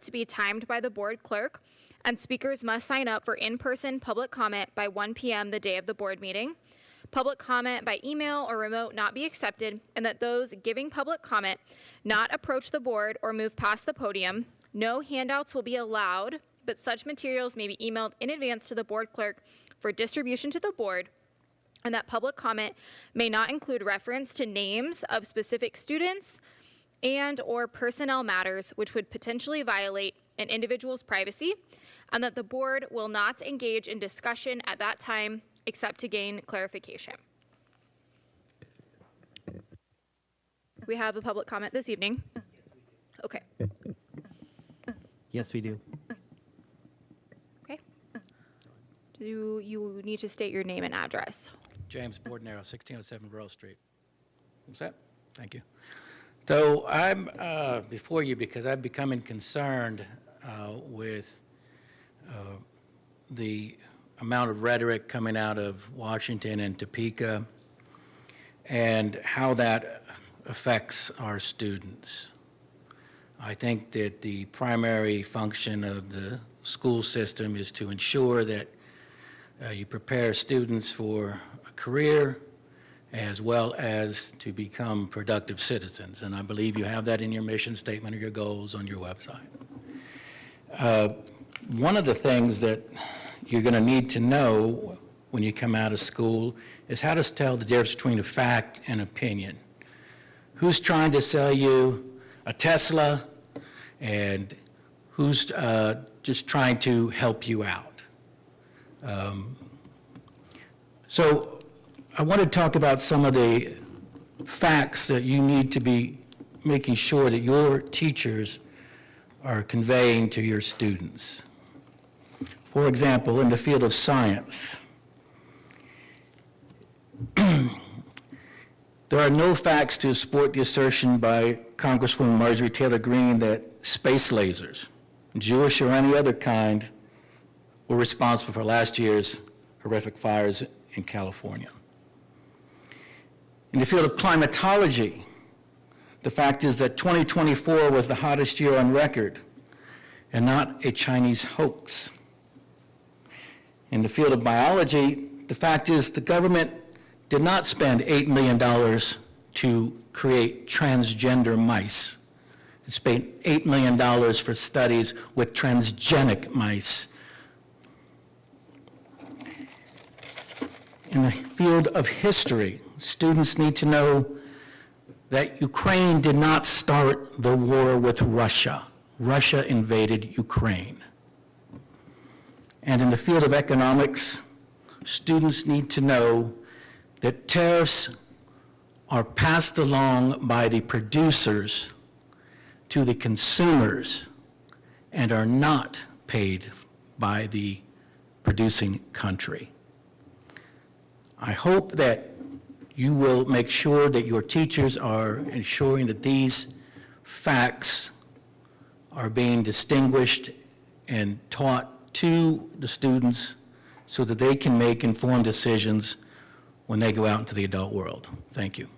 to be timed by the board clerk, and speakers must sign up for in-person public comment by 1 p.m. the day of the board meeting. Public comment by email or remote not be accepted, and that those giving public comment not approach the board or move past the podium. No handouts will be allowed, but such materials may be emailed in advance to the board clerk for distribution to the board, and that public comment may not include reference to names of specific students and or personnel matters which would potentially violate an individual's privacy, and that the board will not engage in discussion at that time except to gain clarification. We have a public comment this evening. Okay. Yes, we do. Okay. Do you need to state your name and address? James Bordenaro, 1607 Royal Street. What's that? Thank you. So I'm before you because I'm becoming concerned with the amount of rhetoric coming out of Washington and Topeka and how that affects our students. I think that the primary function of the school system is to ensure that you prepare students for a career as well as to become productive citizens. And I believe you have that in your mission statement or your goals on your website. One of the things that you're going to need to know when you come out of school is how to tell the difference between a fact and opinion. Who's trying to sell you a Tesla and who's just trying to help you out? So I want to talk about some of the facts that you need to be making sure that your teachers are conveying to your students. For example, in the field of science, there are no facts to support the assertion by Congresswoman Marjorie Taylor Greene that space lasers, Jewish or any other kind, were responsible for last year's horrific fires in California. In the field of climatology, the fact is that 2024 was the hottest year on record and not a Chinese hoax. In the field of biology, the fact is the government did not spend $8 million to create transgender mice. It spent $8 million for studies with transgenic mice. In the field of history, students need to know that Ukraine did not start the war with Russia. Russia invaded Ukraine. And in the field of economics, students need to know that tariffs are passed along by the producers to the consumers and are not paid by the producing country. I hope that you will make sure that your teachers are ensuring that these facts are being distinguished and taught to the students so that they can make informed decisions when they go out into the adult world. Thank you.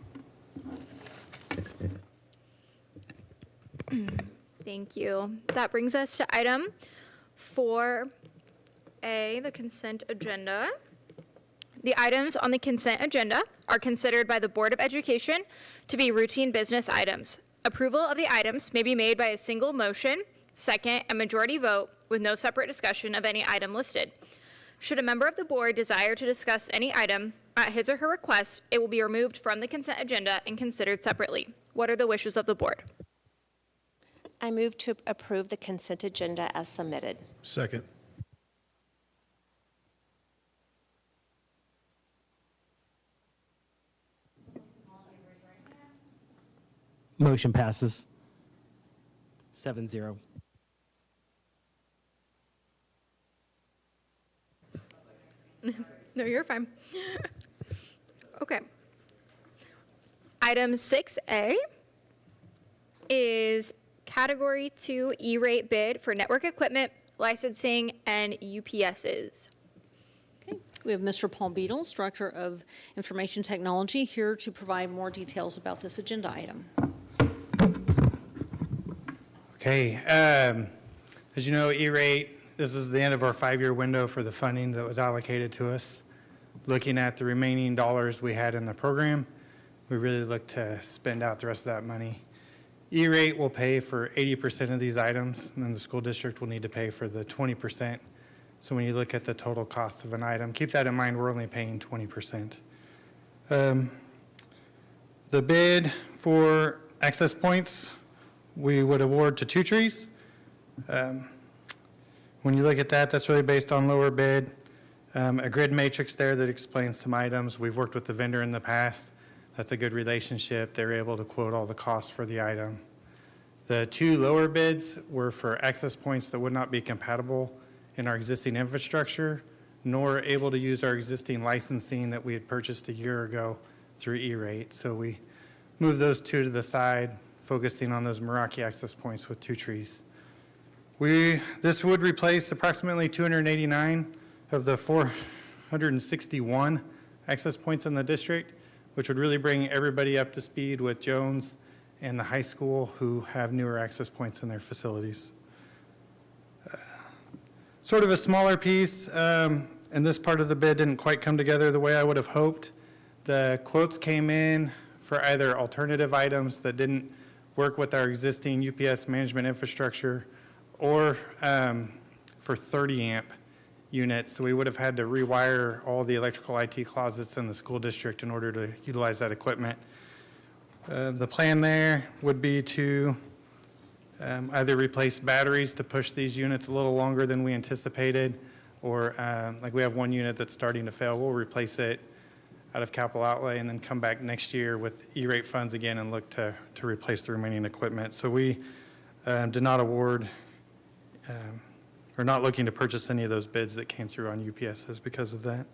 Thank you. That brings us to item 4A, the consent agenda. The items on the consent agenda are considered by the Board of Education to be routine business items. Approval of the items may be made by a single motion, second, and majority vote with no separate discussion of any item listed. Should a member of the board desire to discuss any item at his or her request, it will be removed from the consent agenda and considered separately. What are the wishes of the board? I move to approve the consent agenda as submitted. Second. Motion passes 7-0. No, you're fine. Okay. Item 6A is Category 2 E-rate bid for network equipment, licensing, and UPSs. Okay. We have Mr. Paul Beatles, Director of Information Technology, here to provide more details about this agenda item. Okay. As you know, E-rate, this is the end of our 5-year window for the funding that was allocated to us. Looking at the remaining dollars we had in the program, we really look to spend out the rest of that money. E-rate will pay for 80% of these items, and then the school district will need to pay for the 20%. So when you look at the total cost of an item, keep that in mind, we're only paying 20%. The bid for access points, we would award to Two Trees. When you look at that, that's really based on lower bid. A grid matrix there that explains some items. We've worked with the vendor in the past. That's a good relationship. They're able to quote all the costs for the item. The 2 lower bids were for access points that would not be compatible in our existing infrastructure, nor able to use our existing licensing that we had purchased a year ago through E-rate. So we moved those 2 to the side, focusing on those Meraki access points with Two Trees. This would replace approximately 289 of the 461 access points in the district, which would really bring everybody up to speed with Jones and the high school who have newer access points in their facilities. Sort of a smaller piece, and this part of the bid didn't quite come together the way I would have hoped. The quotes came in for either alternative items that didn't work with our existing UPS management infrastructure or for 30 amp units. So we would have had to rewire all the electrical IT closets in the school district in order to utilize that equipment. The plan there would be to either replace batteries to push these units a little longer than we anticipated, or like we have one unit that's starting to fail, we'll replace it out of capital outlay and then come back next year with E-rate funds again and look to replace the remaining equipment. So we did not award or not looking to purchase any of those bids that came through on UPSs because of that.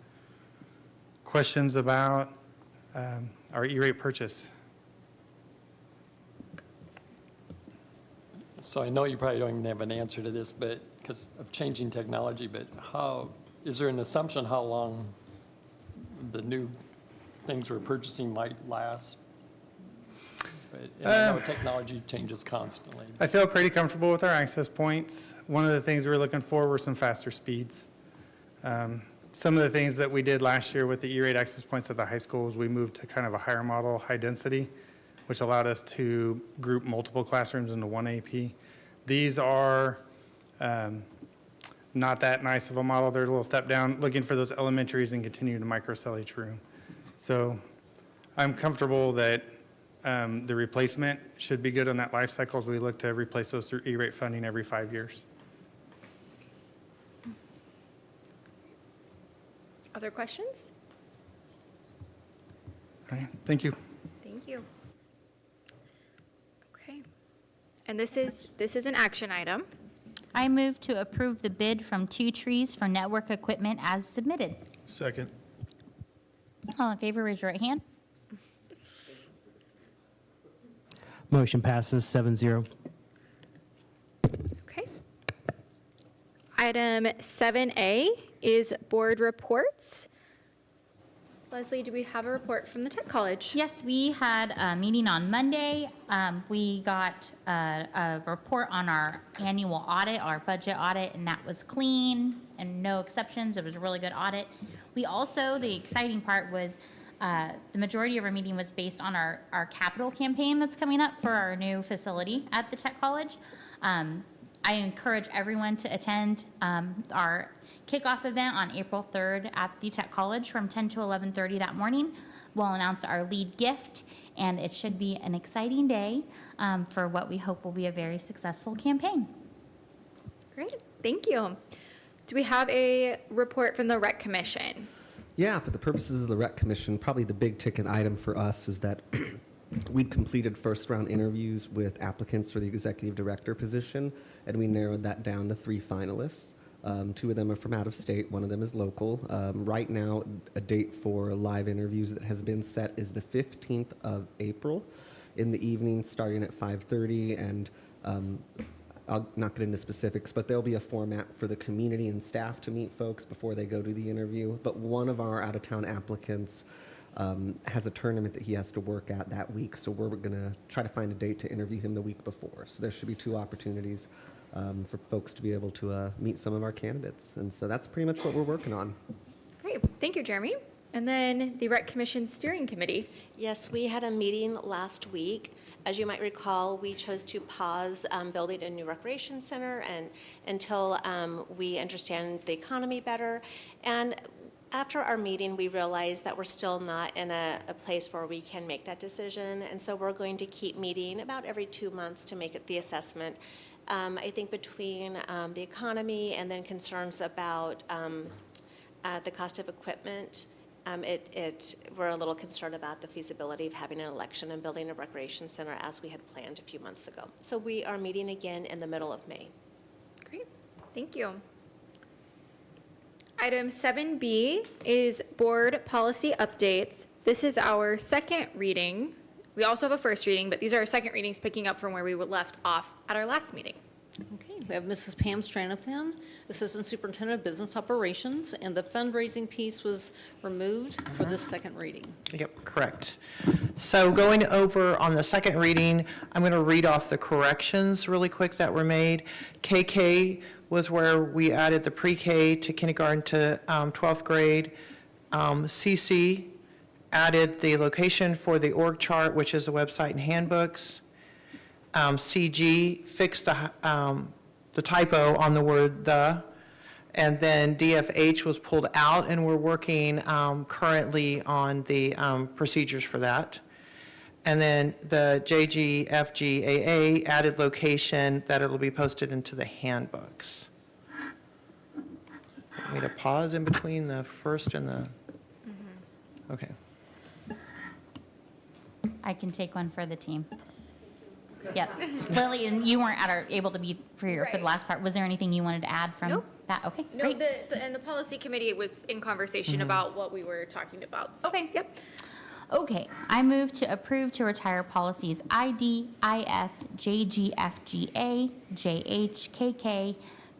Questions about our E-rate purchase? So I know you probably don't even have an answer to this, but because of changing technology, but is there an assumption how long the new things we're purchasing might last? And I know technology changes constantly. I feel pretty comfortable with our access points. One of the things we were looking for were some faster speeds. Some of the things that we did last year with the E-rate access points at the high schools, we moved to kind of a higher model, high density, which allowed us to group multiple classrooms into one AP. These are not that nice of a model. They're a little step down, looking for those elementaries and continue to microcell each room. So I'm comfortable that the replacement should be good on that life cycle as we look to replace those through E-rate funding every 5 years. Other questions? All right, thank you. Thank you. Okay. And this is an action item. I move to approve the bid from Two Trees for network equipment as submitted. Second. All in favor, raise your right hand. Motion passes 7-0. Okay. Item 7A is board reports. Leslie, do we have a report from the Tech College? Yes, we had a meeting on Monday. We got a report on our annual audit, our budget audit, and that was clean and no exceptions. It was a really good audit. We also, the exciting part was the majority of our meeting was based on our capital campaign that's coming up for our new facility at the Tech College. I encourage everyone to attend our kickoff event on April 3rd at the Tech College from 10 to 11:30 that morning. We'll announce our lead gift, and it should be an exciting day for what we hope will be a very successful campaign. Great, thank you. Do we have a report from the Rec Commission? Yeah, for the purposes of the Rec Commission, probably the big ticket item for us is that we'd completed first round interviews with applicants for the executive director position, and we narrowed that down to 3 finalists. 2 of them are from out of state, 1 of them is local. Right now, a date for live interviews that has been set is the 15th of April in the evening, starting at 5:30, and I'll not get into specifics, but there'll be a format for the community and staff to meet folks before they go to the interview. But one of our out-of-town applicants has a tournament that he has to work at that week, so we're going to try to find a date to interview him the week before. So there should be 2 opportunities for folks to be able to meet some of our candidates. And so that's pretty much what we're working on. Great, thank you, Jeremy. And then the Rec Commission Steering Committee. Yes, we had a meeting last week. As you might recall, we chose to pause building a new recreation center until we understand the economy better. And after our meeting, we realized that we're still not in a place where we can make that decision. And so we're going to keep meeting about every 2 months to make the assessment. I think between the economy and then concerns about the cost of equipment, we're a little concerned about the feasibility of having an election and building a recreation center as we had planned a few months ago. So we are meeting again in the middle of May. Great, thank you. Item 7B is board policy updates. This is our second reading. We also have a first reading, but these are our second readings picking up from where we were left off at our last meeting. Okay, we have Mrs. Pam Stranathan, Assistant Superintendent of Business Operations, and the fundraising piece was removed for this second reading. Yep, correct. So going over on the second reading, I'm going to read off the corrections really quick that were made. KK was where we added the pre-K to kindergarten to 12th grade. CC added the location for the org chart, which is the website and handbooks. CG fixed the typo on the word "the," and then DFH was pulled out, and we're working currently on the procedures for that. And then the JGFGAA added location that it'll be posted into the handbooks. Want me to pause in between the first and the, okay. I can take one for the team. Yep. Lily, and you weren't able to be for the last part. Was there anything you wanted to add from Nope. that? Okay, No, great. and the policy committee was in conversation about what we were talking about. So, Okay. Yep. Okay, I move to approve to retire policies ID, IF, JGFGA, JHKK,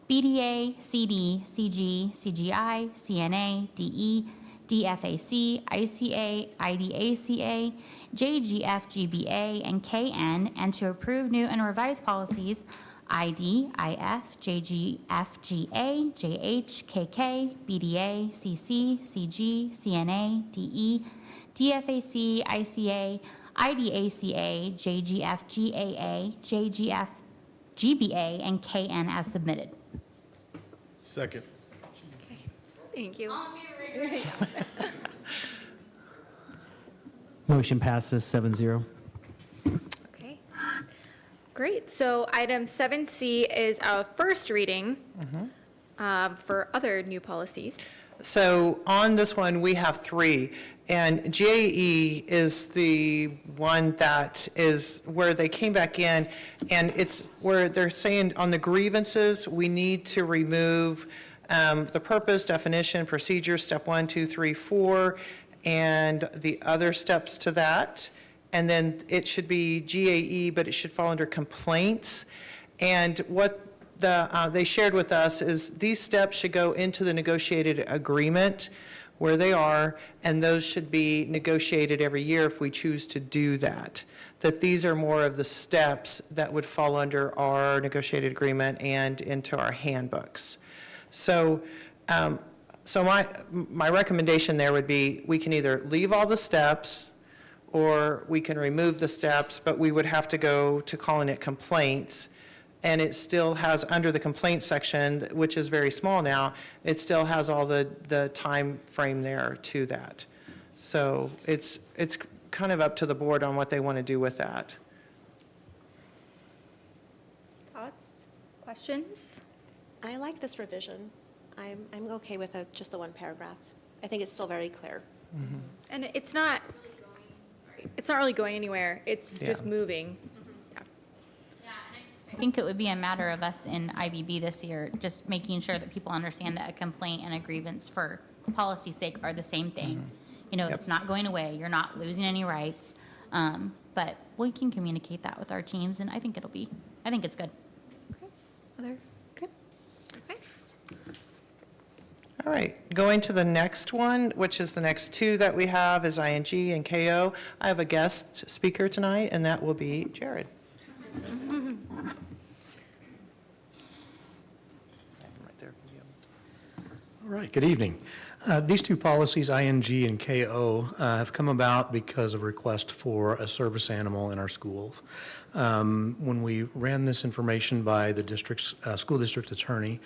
BDA, CD, CG, CGI, CNA, DE, DFAC, ICA, IDACA, JGFGBA, and KN, and to approve new and revised policies ID, IF, JGFGA, JHKK, BDA, CC, CG, CNA, DE, DFAC, ICA, IDACA, JGFGAA, JGFGBA, and KN as submitted. Second. Thank you. Motion passes 7-0. Okay. Great. So item 7C is a first reading for other new policies. So on this one, we have 3, and GAE is the one that is where they came back in, and it's where they're saying on the grievances, we need to remove the purpose, definition, procedure, step 1, 2, 3, 4, and the other steps to that. And then it should be GAE, but it should fall under complaints. And what they shared with us is these steps should go into the negotiated agreement where they are, and those should be negotiated every year if we choose to do that. That these are more of the steps that would fall under our negotiated agreement and into our handbooks. So, my recommendation there would be we can either leave all the steps or we can remove the steps, but we would have to go to calling it complaints. And it still has, under the complaint section, which is very small now, it still has all the time frame there to that. So it's kind of up to the board on what they want to do with that. Thoughts? Questions? I like this revision. I'm okay with just the one paragraph. I think it's still very clear. And it's not really going anywhere. It's just Yeah. moving. I think it would be a matter of us in IBB this year, just making sure that people understand that a complaint and a grievance for policy's sake are the same thing. You know, Yep. it's not going away, you're not losing any rights. But we can communicate that with our teams, and I think it's good. Other? Good. Okay. All right, going to the next one, which is the next 2 that we have is ING and KO. I have a guest speaker tonight, and that will be Jared. All right, good evening. These two policies, ING and KO, have come about because of request for a service animal in our schools. When we ran this information by the district's, school district attorney,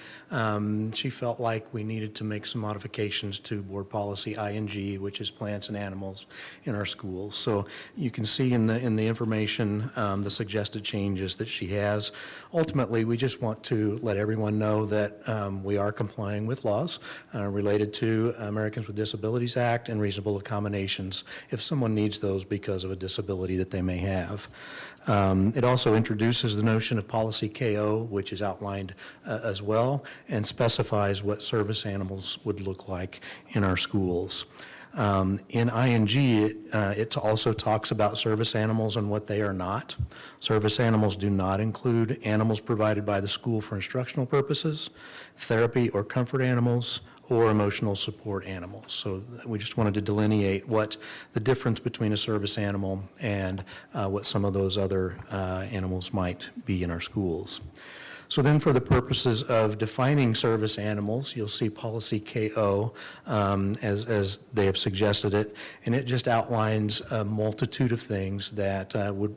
she felt like we needed to make some modifications to board policy ING, which is plants and animals in our schools. So you can see in the information the suggested changes that she has. Ultimately, we just want to let everyone know that we are complying with laws related to Americans with Disabilities Act and reasonable accommodations if someone needs those because of a disability that they may have. It also introduces the notion of policy KO, which is outlined as well, and specifies what service animals would look like in our schools. In ING, it also talks about service animals and what they are not. Service animals do not include animals provided by the school for instructional purposes, therapy or comfort animals, or emotional support animals. So we just wanted to delineate what the difference between a service animal and what some of those other animals might be in our schools. So then for the purposes of defining service animals, you'll see policy KO as they have suggested it, and it just outlines a multitude of things that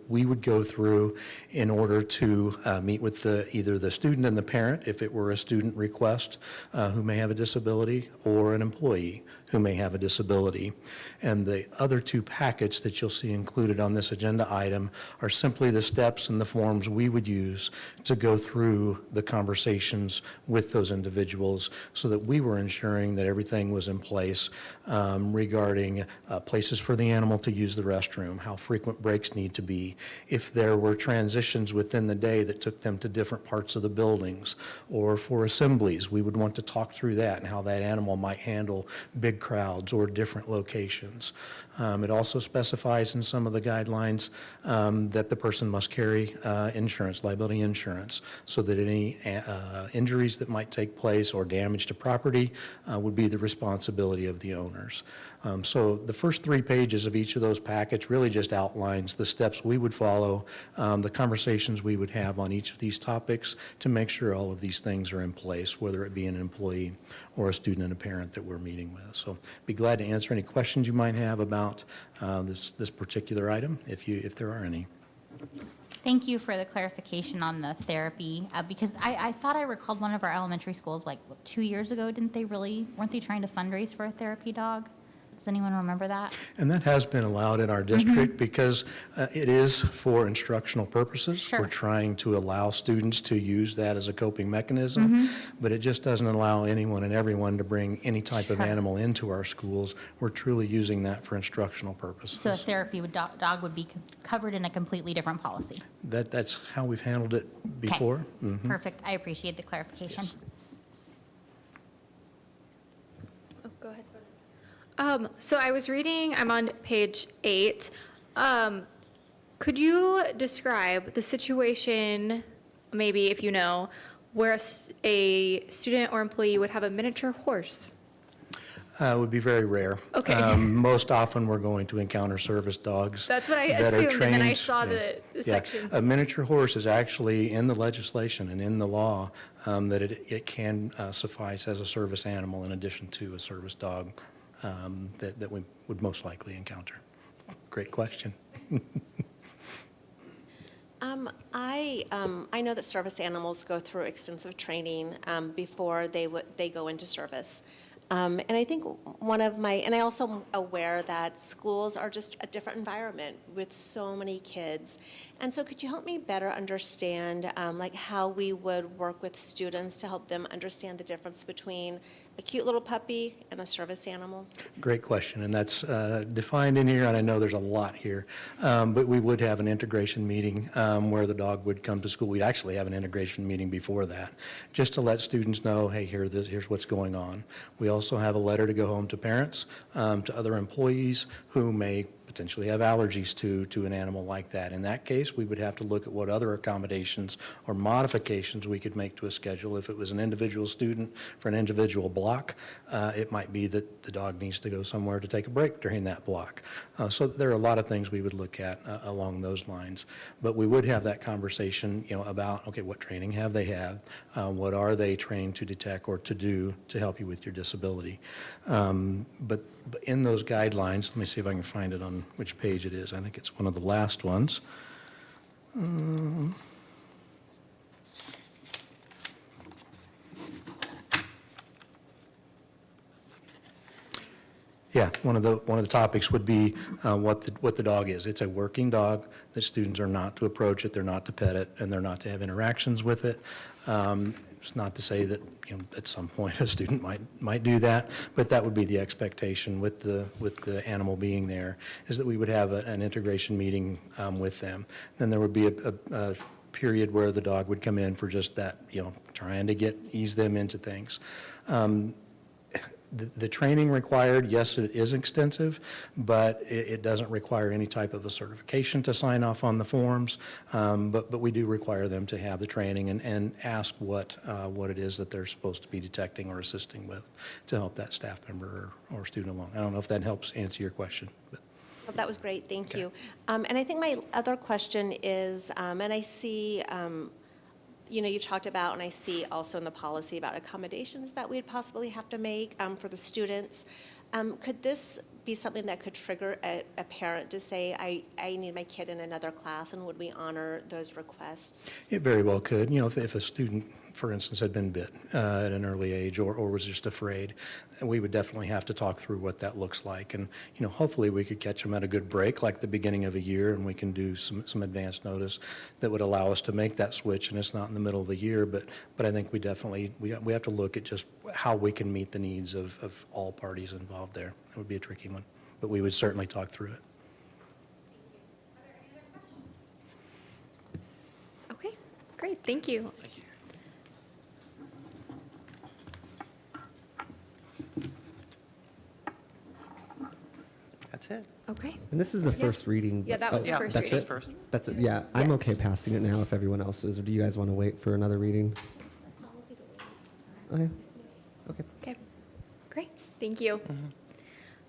we would go through in order to meet with either the student and the parent, if it were a student request who may have a disability, or an employee who may have a disability. And the other two packets that you'll see included on this agenda item are simply the steps and the forms we would use to go through the conversations with those individuals so that we were ensuring that everything was in place regarding places for the animal to use the restroom, how frequent breaks need to be, if there were transitions within the day that took them to different parts of the buildings, or for assemblies, we would want to talk through that and how that animal might handle big crowds or different locations. It also specifies in some of the guidelines that the person must carry insurance, liability insurance, so that any injuries that might take place or damage to property would be the responsibility of the owners. So the first 3 pages of each of those packets really just outlines the steps we would follow, the conversations we would have on each of these topics to make sure all of these things are in place, whether it be an employee or a student and a parent that we're meeting with. So be glad to answer any questions you might have about this particular item, if there are any. Thank you for the clarification on the therapy, because I thought I recalled one of our elementary schools, like, 2 years ago, weren't they trying to fundraise for a therapy dog? Does anyone remember that? And that has been allowed in our district because it is for instructional purposes. Sure. We're trying to allow students to use that as a coping mechanism, but it just doesn't allow anyone and everyone to bring any type of Sure. animal into our schools. We're truly using that for instructional purposes. So a therapy dog would be covered in a completely different policy. That's how we've handled it before. Mhm. Perfect. I appreciate the clarification. Yes. Oh, go ahead. So I was reading, I'm on page 8. Could you describe the situation, maybe if you know, where a student or employee would have a miniature horse? Would be very rare. Okay. Most often, we're going to encounter service dogs. That's what I that are assumed, and then I trained- saw yeah. the Yeah. section. A miniature horse is actually in the legislation and in the law that it can suffice as a service animal in addition to a service dog that we would most likely encounter. Great question. I know that service animals go through extensive training before they go into service. And I think and I also am aware that schools are just a different environment with so many kids. And so could you help me better understand like how we would work with students to help them understand the difference between a cute little puppy and a service animal? Great question, and that's defined in here, and I know there's a lot here, but we would have an integration meeting where the dog would come to school. We'd actually have an integration meeting before that, just to let students know, hey, here's what's going on. We also have a letter to go home to parents, to other employees who may potentially have allergies to an animal like that. In that case, we would have to look at what other accommodations or modifications we could make to a schedule. If it was an individual student for an individual block, it might be that the dog needs to go somewhere to take a break during that block. So there are a lot of things we would look at along those lines. But we would have that conversation, about, okay, what training have they had? What are they trained to detect or to do to help you with your disability? But in those guidelines, let me see if I can find it on which page it is. I think it's one of the last ones. Yeah, one of the topics would be what the dog is. It's a working dog. The students are not to approach it, they're not to pet it, and they're not to have interactions with it. It's not to say that, at some point a student might do that, but that would be the expectation with the animal being there, is that we would have an integration meeting with them. Then there would be a period where the dog would come in for just that, trying to ease them into things. The training required, yes, it is extensive, but it doesn't require any type of a certification to sign off on the forms. But we do require them to have the training and ask what it is that they're supposed to be detecting or assisting with to help that staff member or student along. I don't know if that helps answer your question. But. Well, that was great, thank you. And I think my other question is, and I see, you talked about, and I see also in the policy about accommodations that we'd possibly have to make for the students. Could this be something that could trigger a parent to say, I need my kid in another class, and would we honor those requests? It very well could. If a student, for instance, had been bit at an early age or was just afraid, we would definitely have to talk through what that looks like. And, hopefully we could catch them at a good break, like the beginning of a year, and we can do some advance notice that would allow us to make that switch, and it's not in the middle of the year. But I think we definitely, we have to look at just how we can meet the needs of all parties involved there. It would be a tricky one, but we would certainly talk through it. Okay, great, thank you. That's it. Okay, And this is a first reading. yeah, that was the first that's reading. it? That's it, yeah. I'm Yes. okay passing it now if everyone else is, or do you guys want to wait for another reading? Okay, okay. Okay, great, thank you.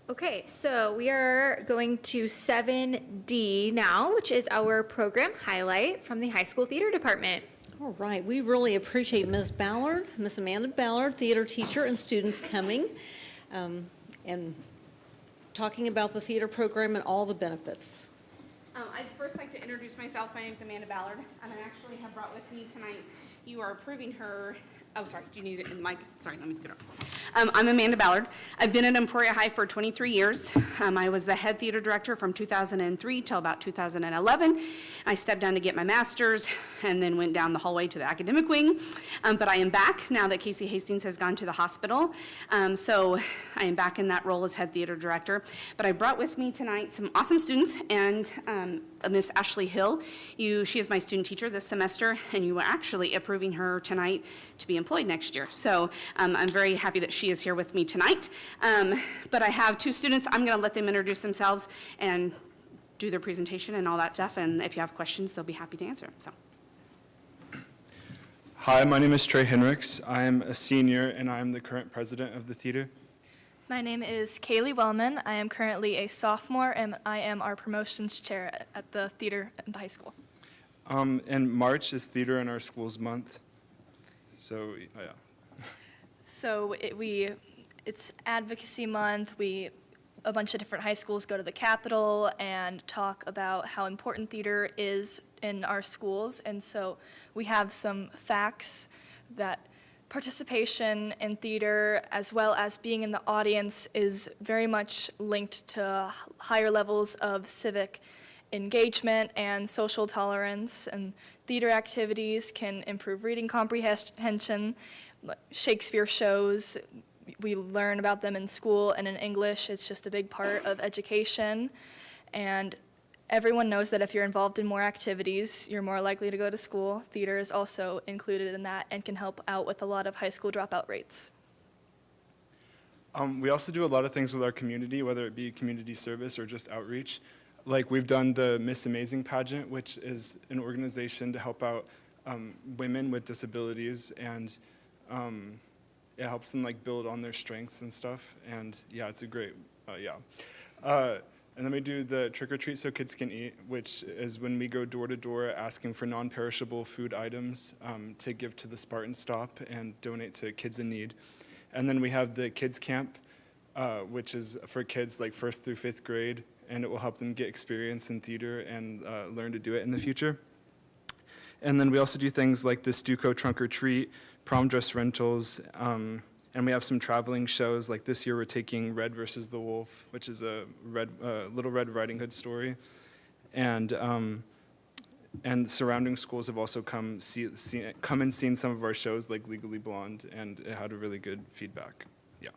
Okay, so we are going to 7D now, which is our program highlight from the high school theater department. All right, we really appreciate Ms. Ballard, Ms. Amanda Ballard, theater teacher, and students coming and talking about the theater program and all the benefits. I'd first like to introduce myself. My name is Amanda Ballard, and I actually have brought with me tonight, you are approving her, oh, sorry, do you need it in the mic? Sorry, let me scoot up. I'm Amanda Ballard. I've been at Emporia High for 23 years. I was the head theater director from 2003 till about 2011. I stepped down to get my master's and then went down the hallway to the academic wing. But I am back now that Casey Hastings has gone to the hospital. So I am back in that role as head theater director. But I brought with me tonight some awesome students and Miss Ashley Hill. She is my student teacher this semester, and you are actually approving her tonight to be employed next year. So I'm very happy that she is here with me tonight. But I have two students. I'm going to let them introduce themselves and do their presentation and all that stuff. And if you have questions, they'll be happy to answer. So. Hi, my name is Trey Henricks. I'm a senior, and I'm the current president of the theater. My name is Kaylee Wellman. I am currently a sophomore, and I am our promotions chair at the theater at the high school. And March is Theater in Our Schools Month. So, yeah. So it's Advocacy Month. A bunch of different high schools go to the Capitol and talk about how important theater is in our schools. And so we have some facts that participation in theater, as well as being in the audience, is very much linked to higher levels of civic engagement and social tolerance. And theater activities can improve reading comprehension. Shakespeare shows, we learn about them in school and in English. It's just a big part of education. And everyone knows that if you're involved in more activities, you're more likely to go to school. Theater is also included in that and can help out with a lot of high school dropout rates. We also do a lot of things with our community, whether it be community service or just outreach. Like we've done the Miss Amazing pageant, which is an organization to help out women with disabilities, and it helps them like build on their strengths and stuff. And yeah, it's a great, and then we do the Trick or Treat So Kids Can Eat, which is when we go door to door asking for non-perishable food items to give to the Spartan Stop and donate to kids in need. And then we have the Kids Camp, which is for kids like 1st through 5th grade, and it will help them get experience in theater and learn to do it in the future. And then we also do things like the Stuco Trunk or Treat, prom dress rentals, and we have some traveling shows. Like this year we're taking Red versus the Wolf, which is a Little Red Riding Hood story. And surrounding schools have also come and seen some of our shows like Legally Blonde, and it had a really good feedback. Yeah.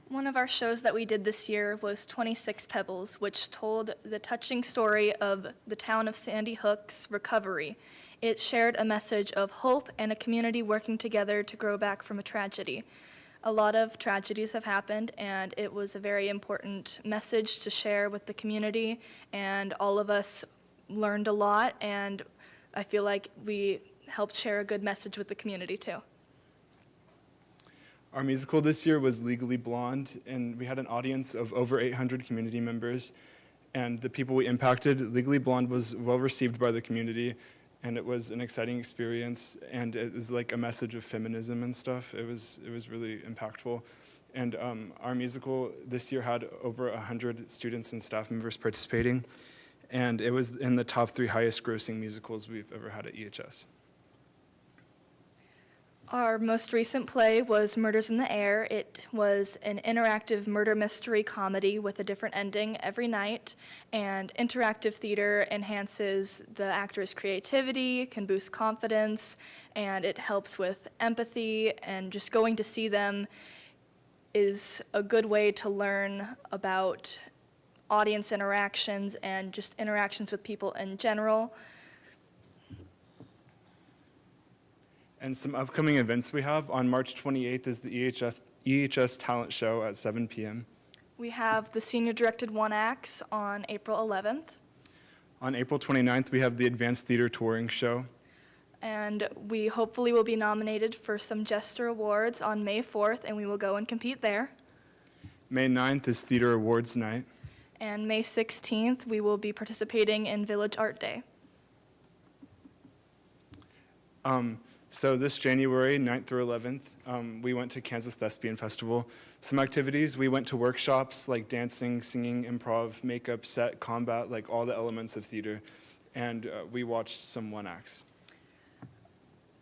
One of our shows that we did this year was 26 Pebbles, which told the touching story of the town of Sandy Hook's recovery. It shared a message of hope and a community working together to grow back from a tragedy. A lot of tragedies have happened, and it was a very important message to share with the community, and all of us learned a lot, and I feel like we helped share a good message with the community too. Our musical this year was Legally Blonde, and we had an audience of over 800 community members, and the people we impacted. Legally Blonde was well received by the community, and it was an exciting experience, and it was like a message of feminism and stuff. It was really impactful. And our musical this year had over 100 students and staff members participating, and it was in the top 3 highest grossing musicals we've ever had at EHS. Our most recent play was Murders in the Air. It was an interactive murder mystery comedy with a different ending every night, and interactive theater enhances the actor's creativity, can boost confidence, and it helps with empathy, and just going to see them is a good way to learn about audience interactions and just interactions with people in general. And some upcoming events we have. On March 28th is the EHS Talent Show at 7 p.m. We have the senior-directed one-acts on April 11th. On April 29th, we have the Advanced Theater Touring Show. And we hopefully will be nominated for some Jester Awards on May 4th, and we will go and compete there. May 9th is Theater Awards Night. And May 16th, we will be participating in Village Art Day. So this January, 9th through 11th, we went to Kansas Thespian Festival. Some activities, we went to workshops like dancing, singing, improv, makeup, set, combat, like all the elements of theater. And we watched some one-acts.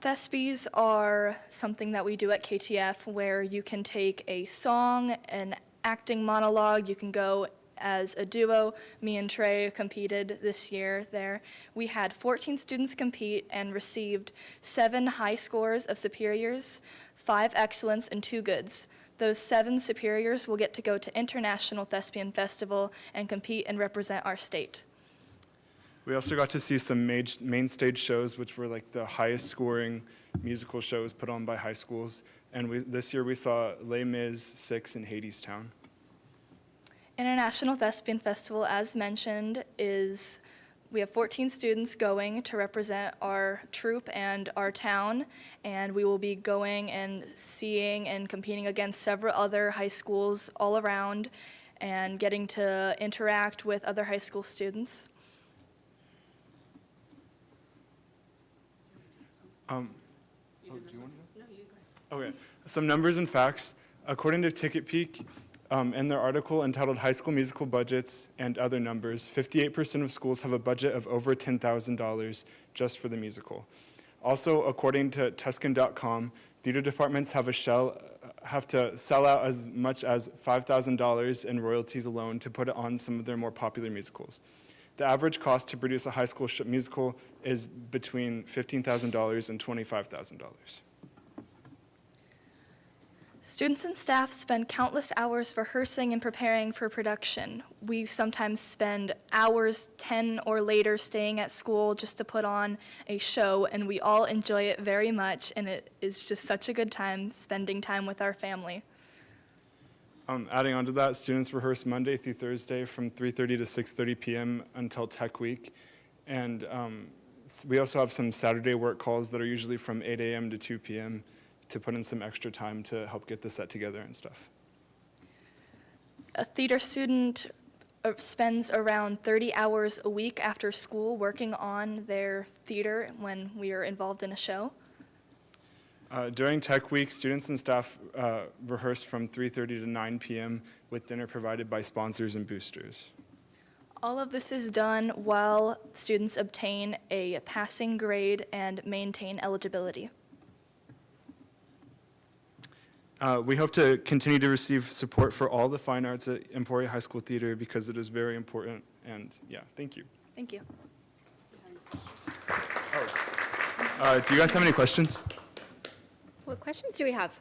Thespies are something that we do at KTF where you can take a song, an acting monologue, you can go as a duo. Me and Trey competed this year there. We had 14 students compete and received 7 high scores of superiors, 5 excellence, and 2 goods. Those 7 superiors will get to go to International Thespian Festival and compete and represent our state. We also got to see some main stage shows, which were like the highest scoring musical shows put on by high schools. And this year we saw Les Mis, 6, and Hadestown. International Thespian Festival, as mentioned, we have 14 students going to represent our troupe and our town, and we will be going and seeing and competing against several other high schools all around and getting to interact with other high school students. Do you want to go? No, you go ahead. Okay, some numbers and facts. According to TicketPeek, in their article entitled High School Musical Budgets and Other Numbers, 58% of schools have a budget of over $10,000 just for the musical. Also, according to Tuscan.com, theater departments have to sell out as much as $5,000 in royalties alone to put it on some of their more popular musicals. The average cost to produce a high school musical is between $15,000 and $25,000. Students and staff spend countless hours rehearsing and preparing for production. We sometimes spend hours, 10 or later, staying at school just to put on a show, and we all enjoy it very much, and it is just such a good time spending time with our family. Adding on to that, students rehearse Monday through Thursday from 3:30 to 6:30 p.m. until Tech Week. And we also have some Saturday work calls that are usually from 8 a.m. to 2 p.m. to put in some extra time to help get the set together and stuff. A theater student spends around 30 hours a week after school working on their theater when we are involved in a show. During Tech Week, students and staff rehearse from 3:30 to 9 p.m. with dinner provided by sponsors and boosters. All of this is done while students obtain a passing grade and maintain eligibility. We hope to continue to receive support for all the fine arts at Emporia High School Theater because it is very important. And yeah, thank you. Thank you. Do you guys have any questions? What questions do we have?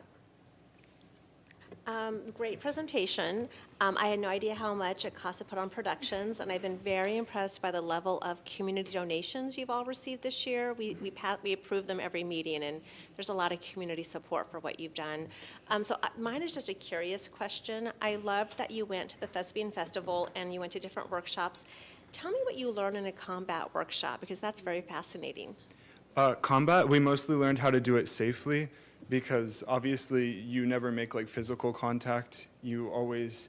Great presentation. I had no idea how much it costs to put on productions, and I've been very impressed by the level of community donations you've all received this year. We approve them every meeting, and there's a lot of community support for what you've done. Mine is just a curious question. I loved that you went to the Thespian Festival and you went to different workshops. Tell me what you learned in a combat workshop, because that's very fascinating. Combat, we mostly learned how to do it safely because obviously you never make like physical contact. You always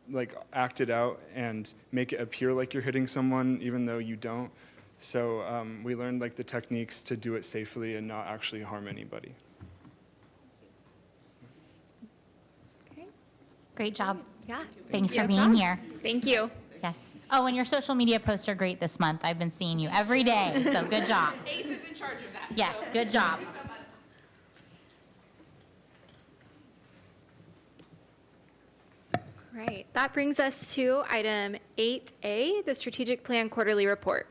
like act it out and make it appear like you're hitting someone even though you don't. So we learned like the techniques to do it safely and not actually harm anybody. Great job. Yeah. Thanks for Good being job. here. Thank you. Yes. Oh, and your social media posts are great this month. I've been seeing you every day, so good job. Ace is in charge of that. Yes, good job. Right. That brings us to item 8A, the Strategic Plan Quarterly Report.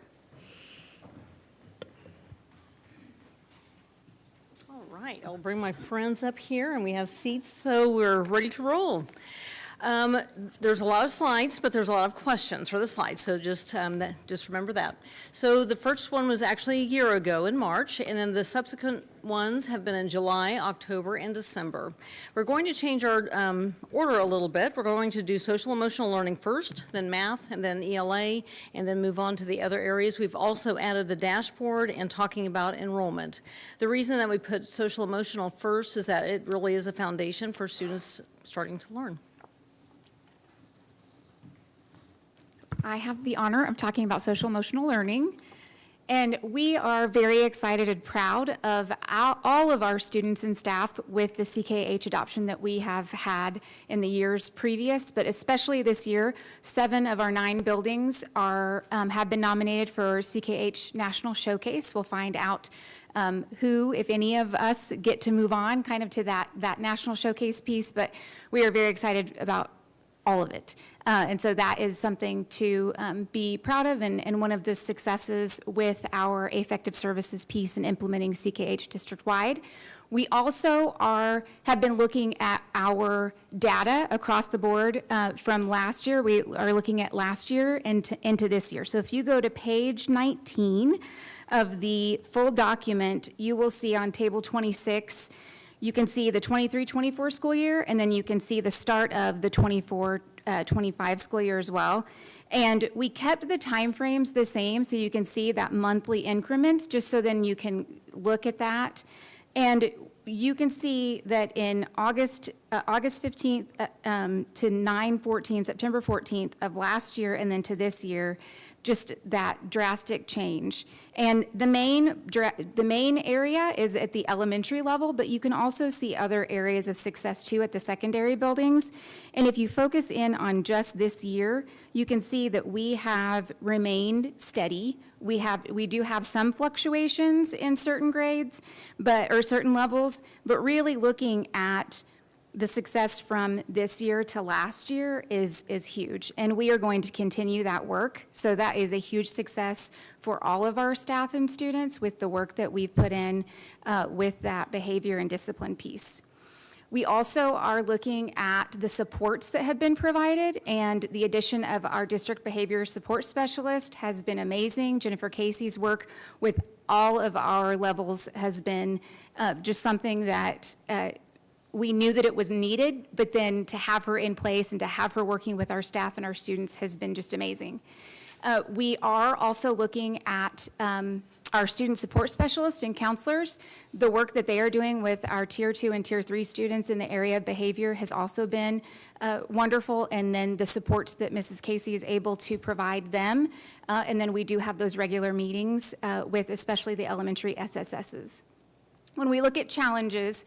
All right, I'll bring my friends up here, and we have seats, so we're ready to roll. There's a lot of slides, but there's a lot of questions for the slides, so just remember that. So the first one was actually a year ago in March, and then the subsequent ones have been in July, October, and December. We're going to change our order a little bit. We're going to do social emotional learning first, then math, and then ELA, and then move on to the other areas. We've also added the dashboard and talking about enrollment. The reason that we put social emotional first is that it really is a foundation for students starting to learn. I have the honor of talking about social emotional learning. And we are very excited and proud of all of our students and staff with the CKH adoption that we have had in the years previous, but especially this year. 7 of our 9 buildings have been nominated for CKH National Showcase. We'll find out who, if any of us, get to move on kind of to that National Showcase piece, but we are very excited about all of it. And so that is something to be proud of, and one of the successes with our affective services piece in implementing CKH district-wide. We also have been looking at our data across the board from last year. We are looking at last year into this year. So if you go to page 19 of the full document, you will see on table 26, you can see the 23-24 school year, and then you can see the start of the 24-25 school year as well. And we kept the timeframes the same, so you can see that monthly increments, just so then you can look at that. And you can see that in August 15th to 9/14, September 14th of last year, and then to this year, just that drastic change. And the main area is at the elementary level, but you can also see other areas of success too at the secondary buildings. And if you focus in on just this year, you can see that we have remained steady. We do have some fluctuations in certain grades, or certain levels, but really looking at the success from this year to last year is huge, and we are going to continue that work. So that is a huge success for all of our staff and students with the work that we've put in with that behavior and discipline piece. We also are looking at the supports that have been provided, and the addition of our district behavior support specialist has been amazing. Jennifer Casey's work with all of our levels has been just something that we knew that it was needed, but then to have her in place and to have her working with our staff and our students has been just amazing. We are also looking at our student support specialists and counselors. The work that they are doing with our Tier 2 and Tier 3 students in the area of behavior has also been wonderful, and then the supports that Mrs. Casey is able to provide them. And then we do have those regular meetings with especially the elementary SSSs. When we look at challenges,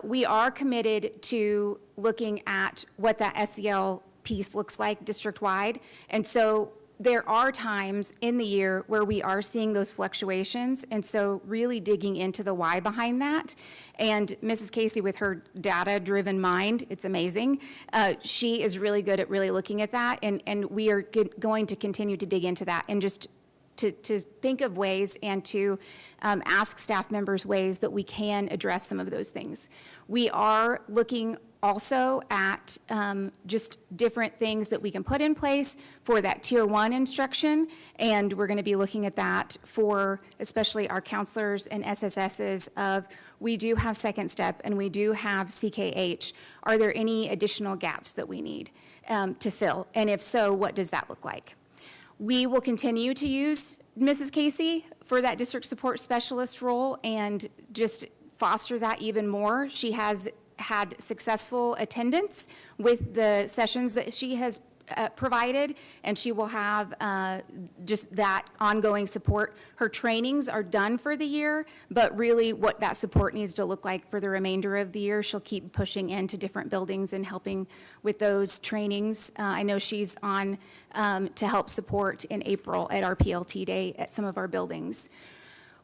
we are committed to looking at what that SEL piece looks like district-wide. And so there are times in the year where we are seeing those fluctuations, and so really digging into the why behind that. And Mrs. Casey, with her data-driven mind, it's amazing. She is really good at really looking at that, and we are going to continue to dig into that and just to think of ways and to ask staff members ways that we can address some of those things. We are looking also at just different things that we can put in place for that Tier 1 instruction, and we're going to be looking at that for especially our counselors and SSSs of, we do have Second Step and we do have CKH. Are there any additional gaps that we need to fill? And if so, what does that look like? We will continue to use Mrs. Casey for that district support specialist role and just foster that even more. She has had successful attendance with the sessions that she has provided, and she will have just that ongoing support. Her trainings are done for the year, but really what that support needs to look like for the remainder of the year, she'll keep pushing into different buildings and helping with those trainings. I know she's on to help support in April at our PLT day at some of our buildings.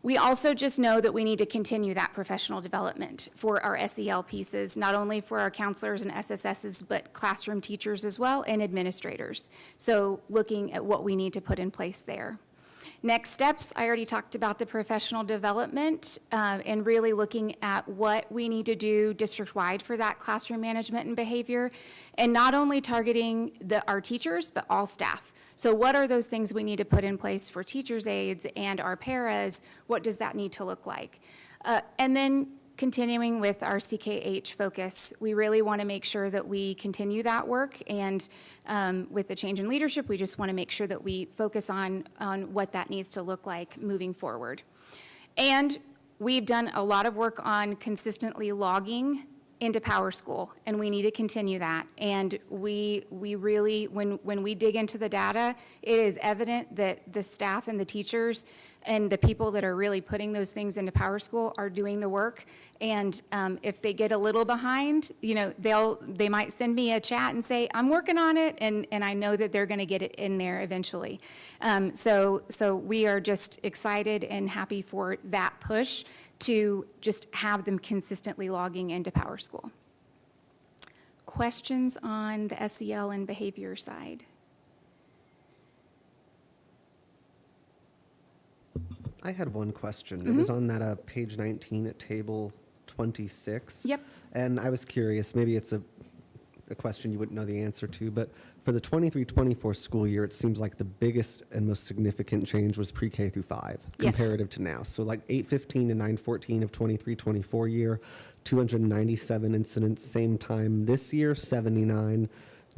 We also just know that we need to continue that professional development for our SEL pieces, not only for our counselors and SSSs, but classroom teachers as well and administrators. So looking at what we need to put in place there. Next steps, I already talked about the professional development and really looking at what we need to do district-wide for that classroom management and behavior, and not only targeting our teachers, but all staff. So what are those things we need to put in place for teachers' aides and our paras? What does that need to look like? And then continuing with our CKH focus, we really want to make sure that we continue that work, and with the change in leadership, we just want to make sure that we focus on what that needs to look like moving forward. And we've done a lot of work on consistently logging into PowerSchool, and we need to continue that. And we really, when we dig into the data, it is evident that the staff and the teachers and the people that are really putting those things into PowerSchool are doing the work. And if they get a little behind, you know, they might send me a chat and say, I'm working on it, and I know that they're going to get it in there eventually. So we are just excited and happy for that push to just have them consistently logging into PowerSchool. Questions on the SEL and behavior side? I had one question. It was on that page 19 at table 26. Yep. And I was curious, maybe it's a question you wouldn't know the answer to, but for the 23-24 school year, it seems like the biggest and most significant change was pre-K through 5 Yes. comparative to now. So like 815 to 914 of 23-24 year, 297 incidents, same time this year, 79.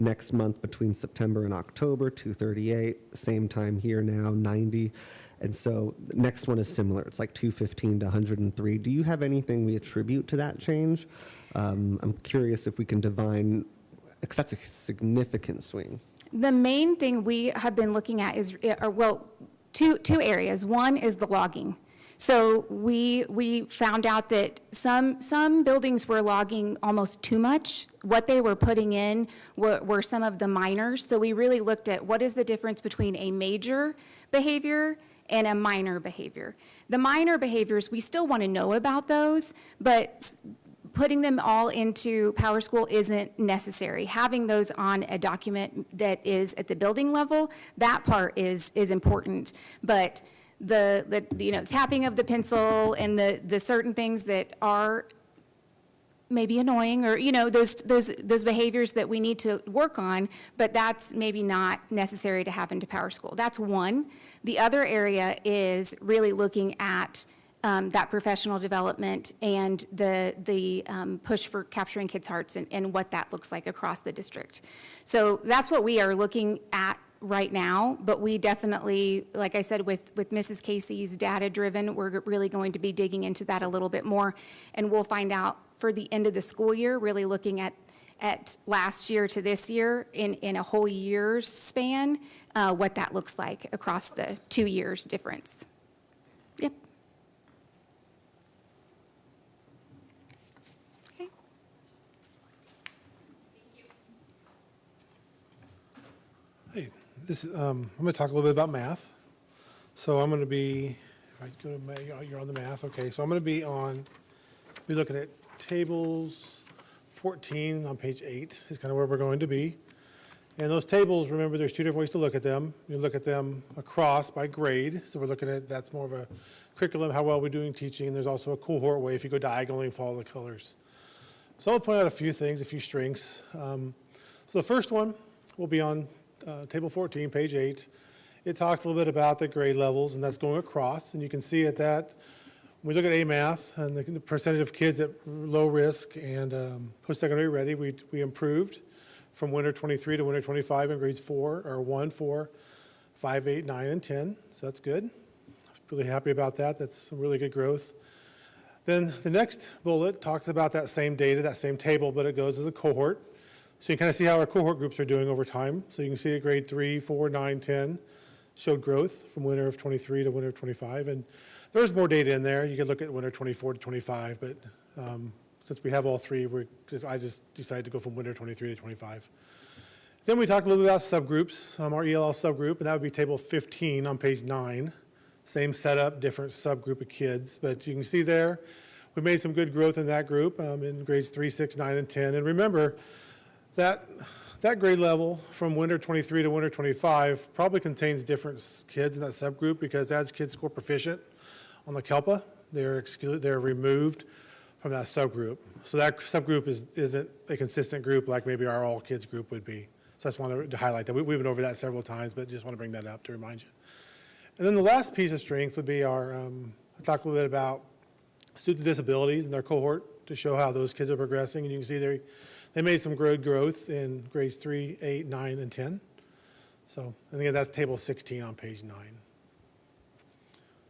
Next month between September and October, 238. Same time here now, 90. And so the next one is similar. It's like 215 to 103. Do you have anything we attribute to that change? I'm curious if we can divine, because that's a significant swing. The main thing we have been looking at is, two areas. One is the logging. So we found out that some buildings were logging almost too much. What they were putting in were some of the minors. So we really looked at what is the difference between a major behavior and a minor behavior. The minor behaviors, we still want to know about those, but putting them all into PowerSchool isn't necessary. Having those on a document that is at the building level, that part is important. But the tapping of the pencil and the certain things that are maybe annoying, or those behaviors that we need to work on, but that's maybe not necessary to have into PowerSchool. That's one. The other area is really looking at that professional development and the push for capturing kids' hearts and what that looks like across the district. So that's what we are looking at right now, but we definitely, like I said, with Mrs. Casey's data-driven, we're really going to be digging into that a little bit more, and we'll find out for the end of the school year, really looking at last year to this year in a whole year's span, what that looks like across the 2 years difference. Yep. Okay. Hey, this is, I'm going to talk a little bit about math. So I'm going to be, if I go to you're on the math, okay. So I'm going to be looking at tables 14 on page 8 is kind of where we're going to be. And those tables, remember, there's two different ways to look at them. You look at them across by grade. So we're looking at, that's more of a curriculum, how well we're doing teaching. And there's also a cohort way if you go diagonally and follow the colors. So I'll point out a few things, a few strengths. So the first one will be on table 14, page 8. It talks a little bit about the grade levels, and that's going across. And you can see at that, when we look at A math and the percentage of kids at low risk and post-secondary ready, we improved from winter 23 to winter 25 in grades 1, 4, 5, 8, 9, and 10. So that's good. Really happy about that. That's some really good growth. Then the next bullet talks about that same data, that same table, but it goes as a cohort. So you kind of see how our cohort groups are doing over time. So you can see at grade 3, 4, 9, 10 showed growth from winter of 23 to winter of 25. And there's more data in there. You could look at winter 24 to 25, but since we have all three, I just decided to go from winter 23 to 25. Then we talked a little bit about subgroups, our ELL subgroup, and that would be table 15 on page 9. Same setup, different subgroup of kids, but you can see there, we made some good growth in that group in grades 3, 6, 9, and 10. And remember, that grade level from winter 23 to winter 25 probably contains different kids in that subgroup because as kids score proficient on the CELPA, they're removed from that subgroup. So that subgroup isn't a consistent group like maybe our all kids group would be. So I just wanted to highlight that. We've been over that several times, but just want to bring that up to remind you. And then the last piece of strength would be I talked a little bit about student disabilities in their cohort to show how those kids are progressing. And you can see they made some good growth in grades 3, 8, 9, and 10. So, and again, that's table 16 on page 9.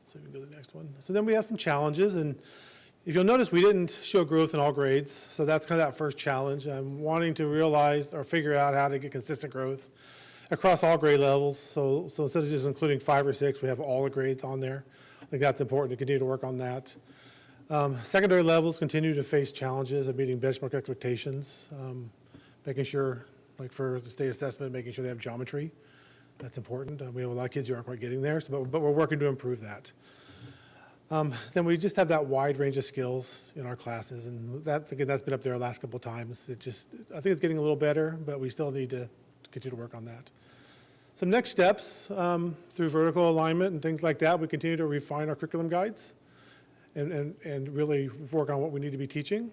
So we can go to the next one. So then we have some challenges, and if you'll notice, we didn't show growth in all grades. So that's kind of that first challenge. I'm wanting to realize or figure out how to get consistent growth across all grade levels. So instead of just including 5 or 6, we have all the grades on there. I think that's important to continue to work on that. Secondary levels continue to face challenges of meeting benchmark expectations, making sure, like for the state assessment, making sure they have geometry. That's important. We have a lot of kids who aren't quite getting there, but we're working to improve that. Then we just have that wide range of skills in our classes, and that, again, that's been up there the last couple of times. I think it's getting a little better, but we still need to continue to work on that. Some next steps through vertical alignment and things like that, we continue to refine our curriculum guides and really work on what we need to be teaching.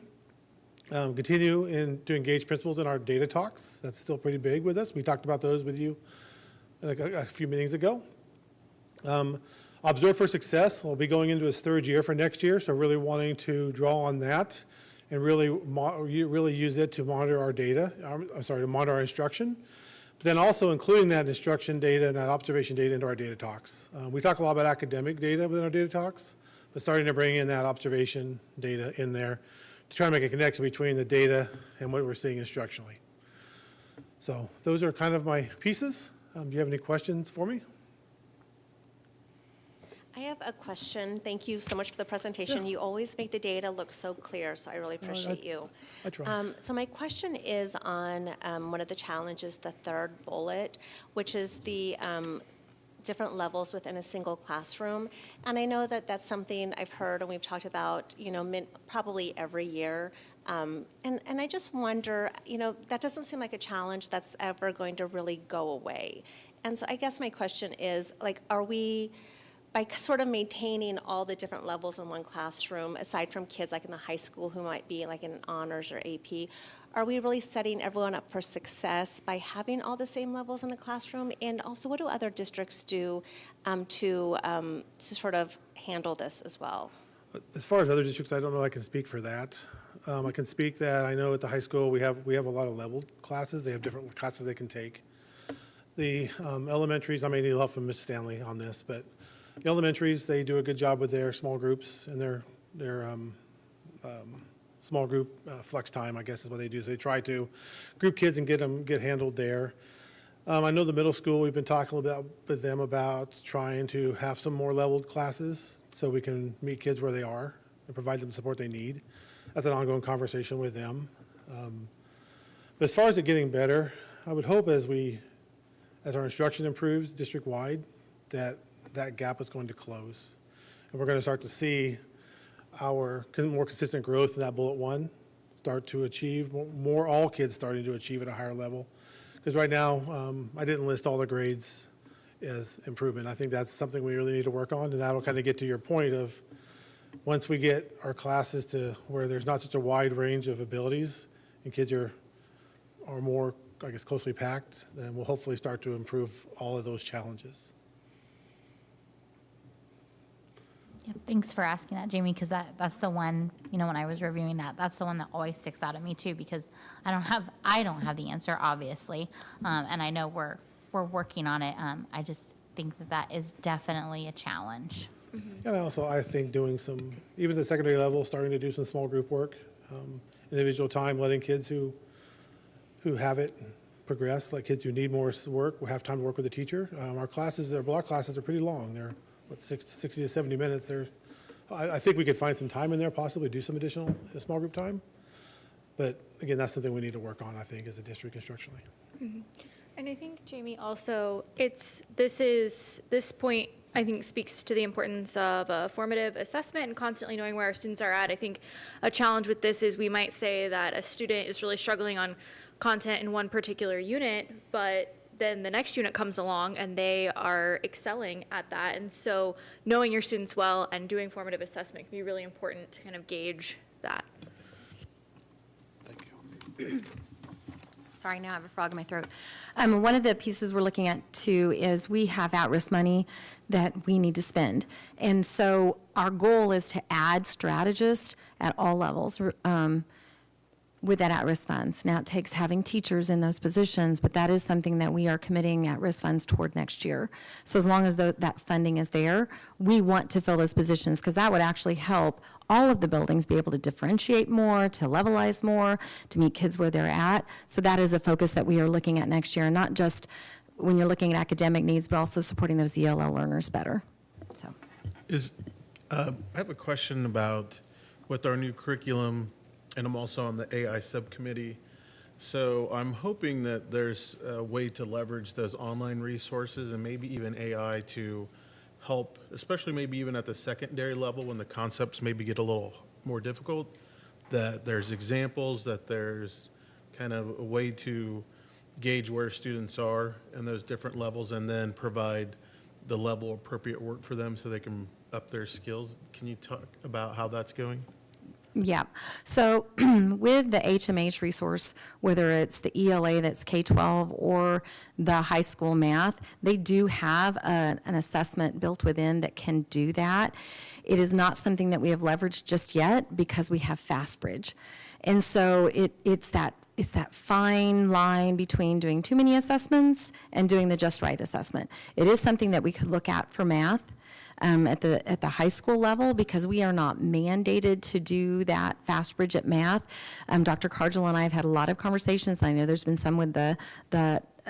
Continue to engage principals in our data talks. That's still pretty big with us. We talked about those with you like a few meetings ago. Observe for Success will be going into its 3rd year for next year, so really wanting to draw on that and really use it to monitor our data, to monitor our instruction, but then also including that instruction data and that observation data into our data talks. We talk a lot about academic data within our data talks, but starting to bring in that observation data in there to try to make a connection between the data and what we're seeing instructionally. So those are kind of my pieces. Do you have any questions for me? I have a question. Thank you so much for the presentation. Yeah. You always make the data look so clear, so I really appreciate you. I try. So my question is on one of the challenges, the 3rd bullet, which is the different levels within a single classroom. And I know that that's something I've heard and we've talked about, probably every year. And I just wonder, that doesn't seem like a challenge that's ever going to really go away. And so I guess my question is, are we, by sort of maintaining all the different levels in one classroom, aside from kids like in the high school who might be like in honors or AP, are we really setting everyone up for success by having all the same levels in the classroom? And also, what do other districts do to sort of handle this as well? As far as other districts, I don't know I can speak for that. I can speak that I know at the high school, we have a lot of leveled classes. They have different classes they can take. The elementaries, I may need help from Ms. Stanley on this, but the elementaries, they do a good job with their small groups and their small group flex time, I guess is what they do. So they try to group kids and get handled there. I know the middle school, we've been talking with them about trying to have some more leveled classes so we can meet kids where they are and provide them the support they need. That's an ongoing conversation with them. But as far as it getting better, I would hope as our instruction improves district-wide, that gap is going to close. And we're going to start to see our more consistent growth in that bullet one start to achieve, all kids starting to achieve at a higher level. Because right now, I didn't list all the grades as improvement. I think that's something we really need to work on, and that'll kind of get to your point of once we get our classes to where there's not such a wide range of abilities and kids are more, I guess, closely packed, then we'll hopefully start to improve all of those challenges. Yeah, thanks for asking that, Jamie, because that's the one, when I was reviewing that's the one that always sticks out at me too, because I don't have the answer, obviously, and I know we're working on it. I just think that is definitely a challenge. And also, I think doing even the secondary level, starting to do some small group work, individual time, letting kids who have it progress, like kids who need more work, will have time to work with a teacher. Our classes, their block classes are pretty long. They're 60 to 70 minutes. I think we could find some time in there, possibly do some additional small group time. But again, that's something we need to work on, I think, as a district instructionally. Mm-hmm. And I think, Jamie, also, this point, I think, speaks to the importance of a formative assessment and constantly knowing where our students are at. I think a challenge with this is we might say that a student is really struggling on content in one particular unit, but then the next unit comes along and they are excelling at that. And so knowing your students well and doing formative assessment can be really important to kind of gauge that. Thank you. Sorry, now I have a frog in my throat. One of the pieces we're looking at too is we have at-risk money that we need to spend. And so our goal is to add strategists at all levels with that at-risk funds. Now it takes having teachers in those positions, but that is something that we are committing at-risk funds toward next year. So as long as that funding is there, we want to fill those positions because that would actually help all of the buildings be able to differentiate more, to levelize more, to meet kids where they're at. So that is a focus that we are looking at next year, not just when you're looking at academic needs, but also supporting those ELL learners better. So, I have a question about with our new curriculum, and I'm also on the AI subcommittee. So I'm hoping that there's a way to leverage those online resources and maybe even AI to help, especially maybe even at the secondary level when the concepts maybe get a little more difficult, that there's examples, that there's kind of a way to gauge where students are in those different levels and then provide the level appropriate work for them so they can up their skills. Can you talk about how that's going? yeah. So with the HMH resource, whether it's the ELA that's K-12 or the high school math, they do have an assessment built within that can do that. It is not something that we have leveraged just yet because we have FastBridge. And so it's that fine line between doing too many assessments and doing the just right assessment. It is something that we could look at for math at the high school level because we are not mandated to do that FastBridge at math. Dr. Cargill and I have had a lot of conversations. I know there's been some with the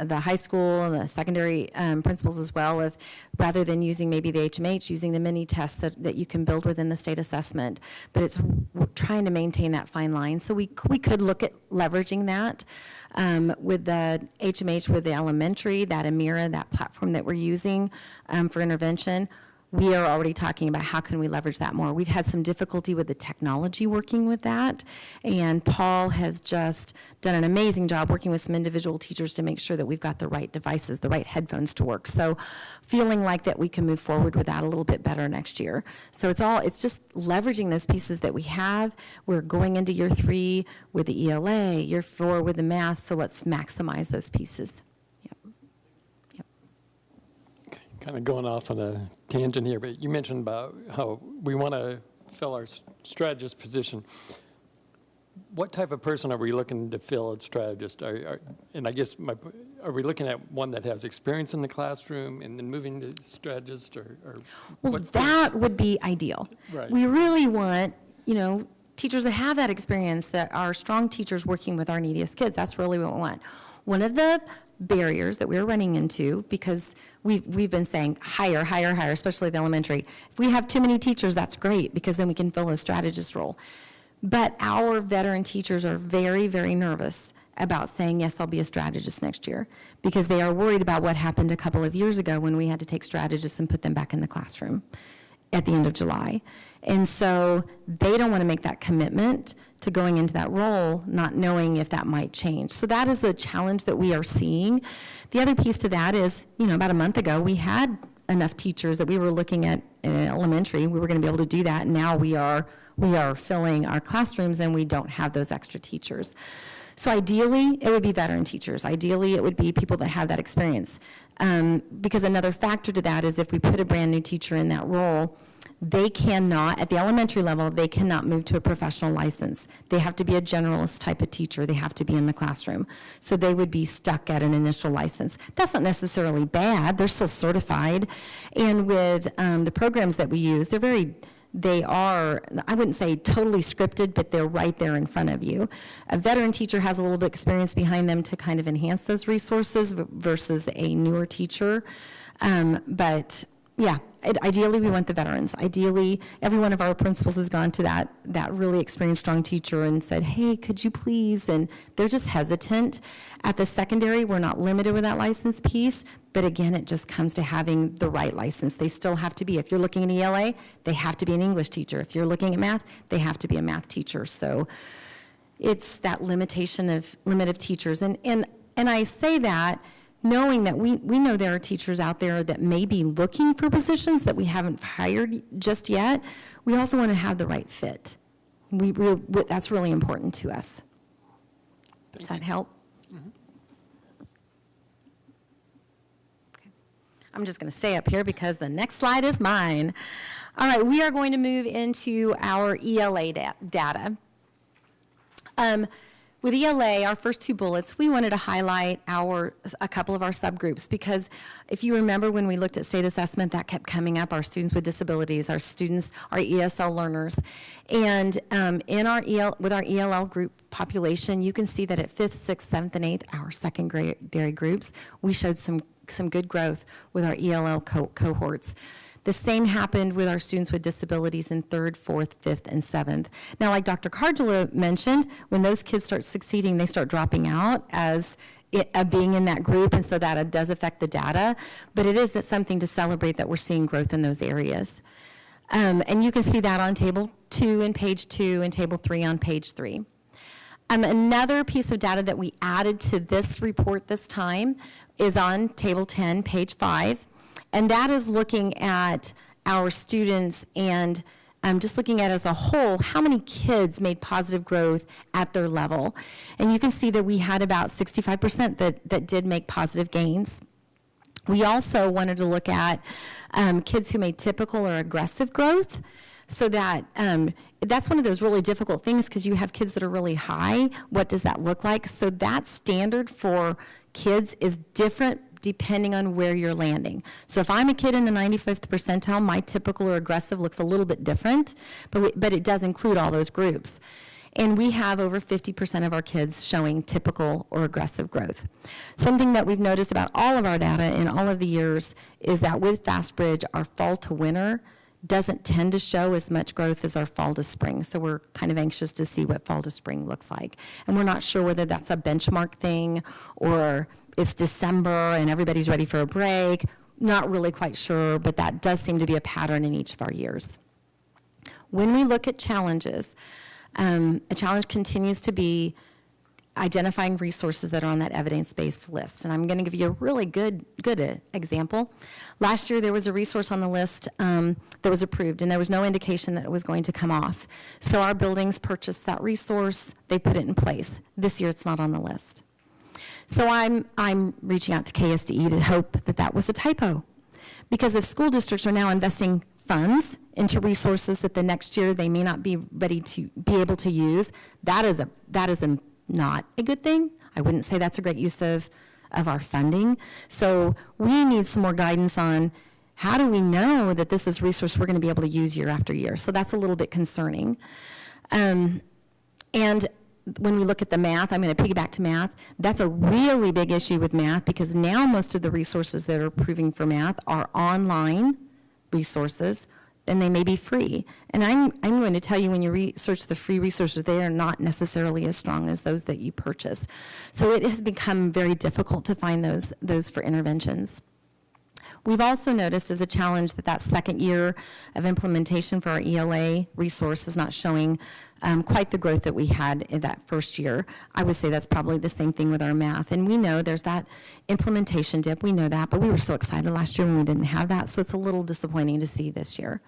high school and the secondary principals as well of rather than using maybe the HMH, using the mini tests that you can build within the state assessment. But it's trying to maintain that fine line. So we could look at leveraging that with the HMH, with the elementary, that Amira, that platform that we're using for intervention. We are already talking about how can we leverage that more. We've had some difficulty with the technology working with that, and Paul has just done an amazing job working with some individual teachers to make sure that we've got the right devices, the right headphones to work. So feeling like that we can move forward with that a little bit better next year. So it's just leveraging those pieces that we have. We're going into year 3 with the ELA, year 4 with the math, so let's maximize those pieces. Kind of going off on a tangent here, but you mentioned about how we want to fill our strategist position. What type of person are we looking to fill as strategist? And I guess are we looking at one that has experience in the classroom and then moving to strategist, or Well, what's that would be ideal. Right. We really want, teachers that have that experience, that are strong teachers working with our neediest kids. That's really what we want. One of the barriers that we're running into, because we've been saying hire, especially the elementary. If we have too many teachers, that's great, because then we can fill a strategist role. But our veteran teachers are very, very nervous about saying, yes, I'll be a strategist next year, because they are worried about what happened a couple of years ago when we had to take strategists and put them back in the classroom at the end of July. And so they don't want to make that commitment to going into that role, not knowing if that might change. So that is the challenge that we are seeing. The other piece to that is, about a month ago, we had enough teachers that we were looking at in elementary. We were going to be able to do that. And now we are filling our classrooms, and we don't have those extra teachers. So ideally, it would be veteran teachers. Ideally, it would be people that have that experience. Because another factor to that is if we put a brand new teacher in that role, they cannot, at the elementary level, they cannot move to a professional license. They have to be a generalist type of teacher. They have to be in the classroom. So they would be stuck at an initial license. That's not necessarily bad. They're still certified. And with the programs that we use, they are, I wouldn't say totally scripted, but they're right there in front of you. A veteran teacher has a little bit of experience behind them to kind of enhance those resources versus a newer teacher. But yeah, ideally we want the veterans. Ideally, every one of our principals has gone to that really experienced, strong teacher and said, hey, could you please? And they're just hesitant. At the secondary, we're not limited with that license piece, but again, it just comes to having the right license. They still have to be, if you're looking at ELA, they have to be an English teacher. If you're looking at math, they have to be a math teacher. So it's that limit of teachers. And I say that knowing that we know there are teachers out there that may be looking for positions that we haven't hired just yet. We also want to have the right fit. That's really important to us. Does that help? Mm-hmm. Okay. I'm just going to stay up here because the next slide is mine. All right, we are going to move into our ELA data. With ELA, our first two bullets, we wanted to highlight a couple of our subgroups, because if you remember when we looked at state assessment, that kept coming up, our students with disabilities, our students, our ESL learners. And with our ELL group population, you can see that at 5th, 6th, 7th, and 8th, our secondary groups, we showed some good growth with our ELL cohorts. The same happened with our students with disabilities in 3rd, 4th, 5th, and 7th. Now, like Dr. Cardula mentioned, when those kids start succeeding, they start dropping out as being in that group, and so that does affect the data. But it is something to celebrate that we're seeing growth in those areas. And you can see that on Table 2 and Page 2 and Table 3 on Page 3. Another piece of data that we added to this report this time is on Table 10, Page 5. And that is looking at our students and just looking at as a whole, how many kids made positive growth at their level. And you can see that we had about 65% that did make positive gains. We also wanted to look at kids who made typical or aggressive growth. So that's one of those really difficult things, because you have kids that are really high. What does that look like? So that standard for kids is different depending on where you're landing. So if I'm a kid in the 95th percentile, my typical or aggressive looks a little bit different, but it does include all those groups. And we have over 50% of our kids showing typical or aggressive growth. Something that we've noticed about all of our data in all of the years is that with FastBridge, our fall to winter doesn't tend to show as much growth as our fall to spring. So we're kind of anxious to see what fall to spring looks like. And we're not sure whether that's a benchmark thing or it's December and everybody's ready for a break. Not really quite sure, but that does seem to be a pattern in each of our years. When we look at challenges, a challenge continues to be identifying resources that are on that evidence-based list. And I'm going to give you a really good example. Last year, there was a resource on the list that was approved, and there was no indication that it was going to come off. So our buildings purchased that resource. They put it in place. This year, it's not on the list. So I'm reaching out to KSDE to hope that that was a typo. Because if school districts are now investing funds into resources that the next year they may not be ready to be able to use, that is not a good thing. I wouldn't say that's a great use of our funding. So we need some more guidance on how do we know that this is a resource we're going to be able to use year after year. So that's a little bit concerning. And when we look at the math, I'm going to piggyback to math, that's a really big issue with math because now most of the resources that are approving for math are online resources, and they may be free. And I'm going to tell you, when you research the free resources, they are not necessarily as strong as those that you purchase. So it has become very difficult to find those for interventions. We've also noticed as a challenge that second year of implementation for our ELA resource is not showing quite the growth that we had in that first year. I would say that's probably the same thing with our math. And we know there's that implementation dip, we know that, but we were so excited last year when we didn't have that, so it's a little disappointing to see this year.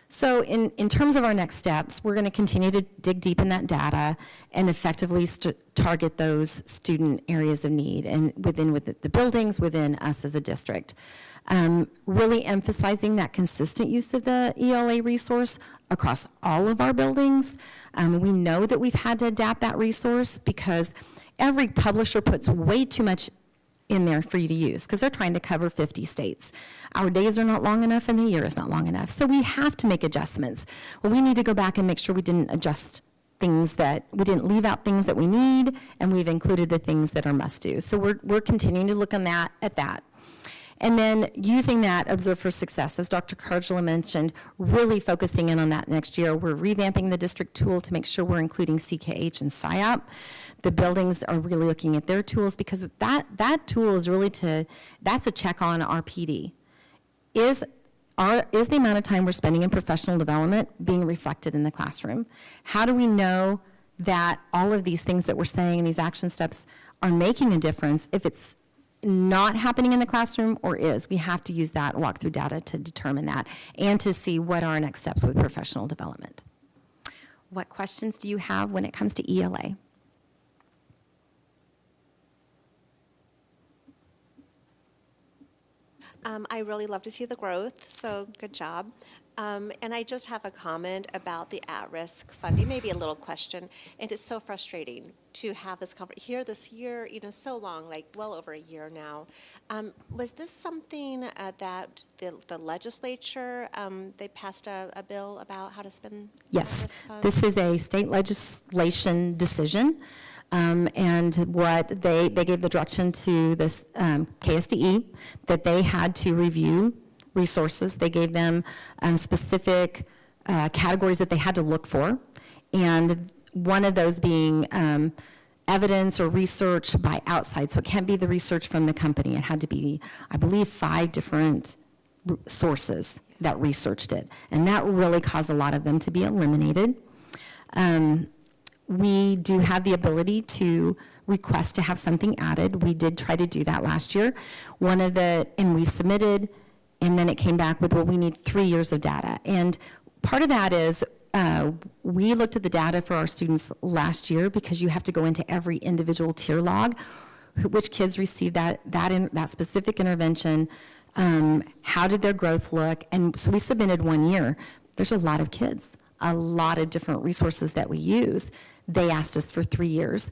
So in terms of our next steps, we're going to continue to dig deep in that data and effectively target those student areas of need and within the buildings, within us as a district. Really emphasizing that consistent use of the ELA resource across all of our buildings. We know that we've had to adapt that resource because every publisher puts way too much in there for you to use because they're trying to cover 50 states. Our days are not long enough and the year is not long enough. So we have to make adjustments. Well, we need to go back and make sure we didn't adjust things that, we didn't leave out things that we need, and we've included the things that are must do. So we're continuing to look at that. And then using that Observe for Success, as Dr. Cardula mentioned, really focusing in on that next year. We're revamping the district tool to make sure we're including CKH and SIOP. The buildings are really looking at their tools because that tool is really that's a check on our PD. Is the amount of time we're spending in professional development being reflected in the classroom? How do we know that all of these things that we're saying and these action steps are making a difference if it's not happening in the classroom or is? We have to use that walkthrough data to determine that and to see what are our next steps with professional development. What questions do you have when it comes to ELA? I really love to see the growth, so good job. And I just have a comment about the at-risk funding, maybe a little question. It is so frustrating to have this here this year, so long, like well over a year now. Was this something that the legislature, they passed a bill about how to spend Yes, at-risk funds? this is a state legislation decision. And what they gave the direction to this KSDE that they had to review resources. They gave them specific categories that they had to look for, and one of those being evidence or research by outside. So it can't be the research from the company. It had to be, I believe, 5 different sources that researched it, and that really caused a lot of them to be eliminated. We do have the ability to request to have something added. We did try to do that last year. And we submitted, and then it came back with, well, we need 3 years of data. And part of that is we looked at the data for our students last year because you have to go into every individual tier log, which kids received that specific intervention, how did their growth look, and so we submitted 1 year. There's a lot of kids, a lot of different resources that we use. They asked us for 3 years.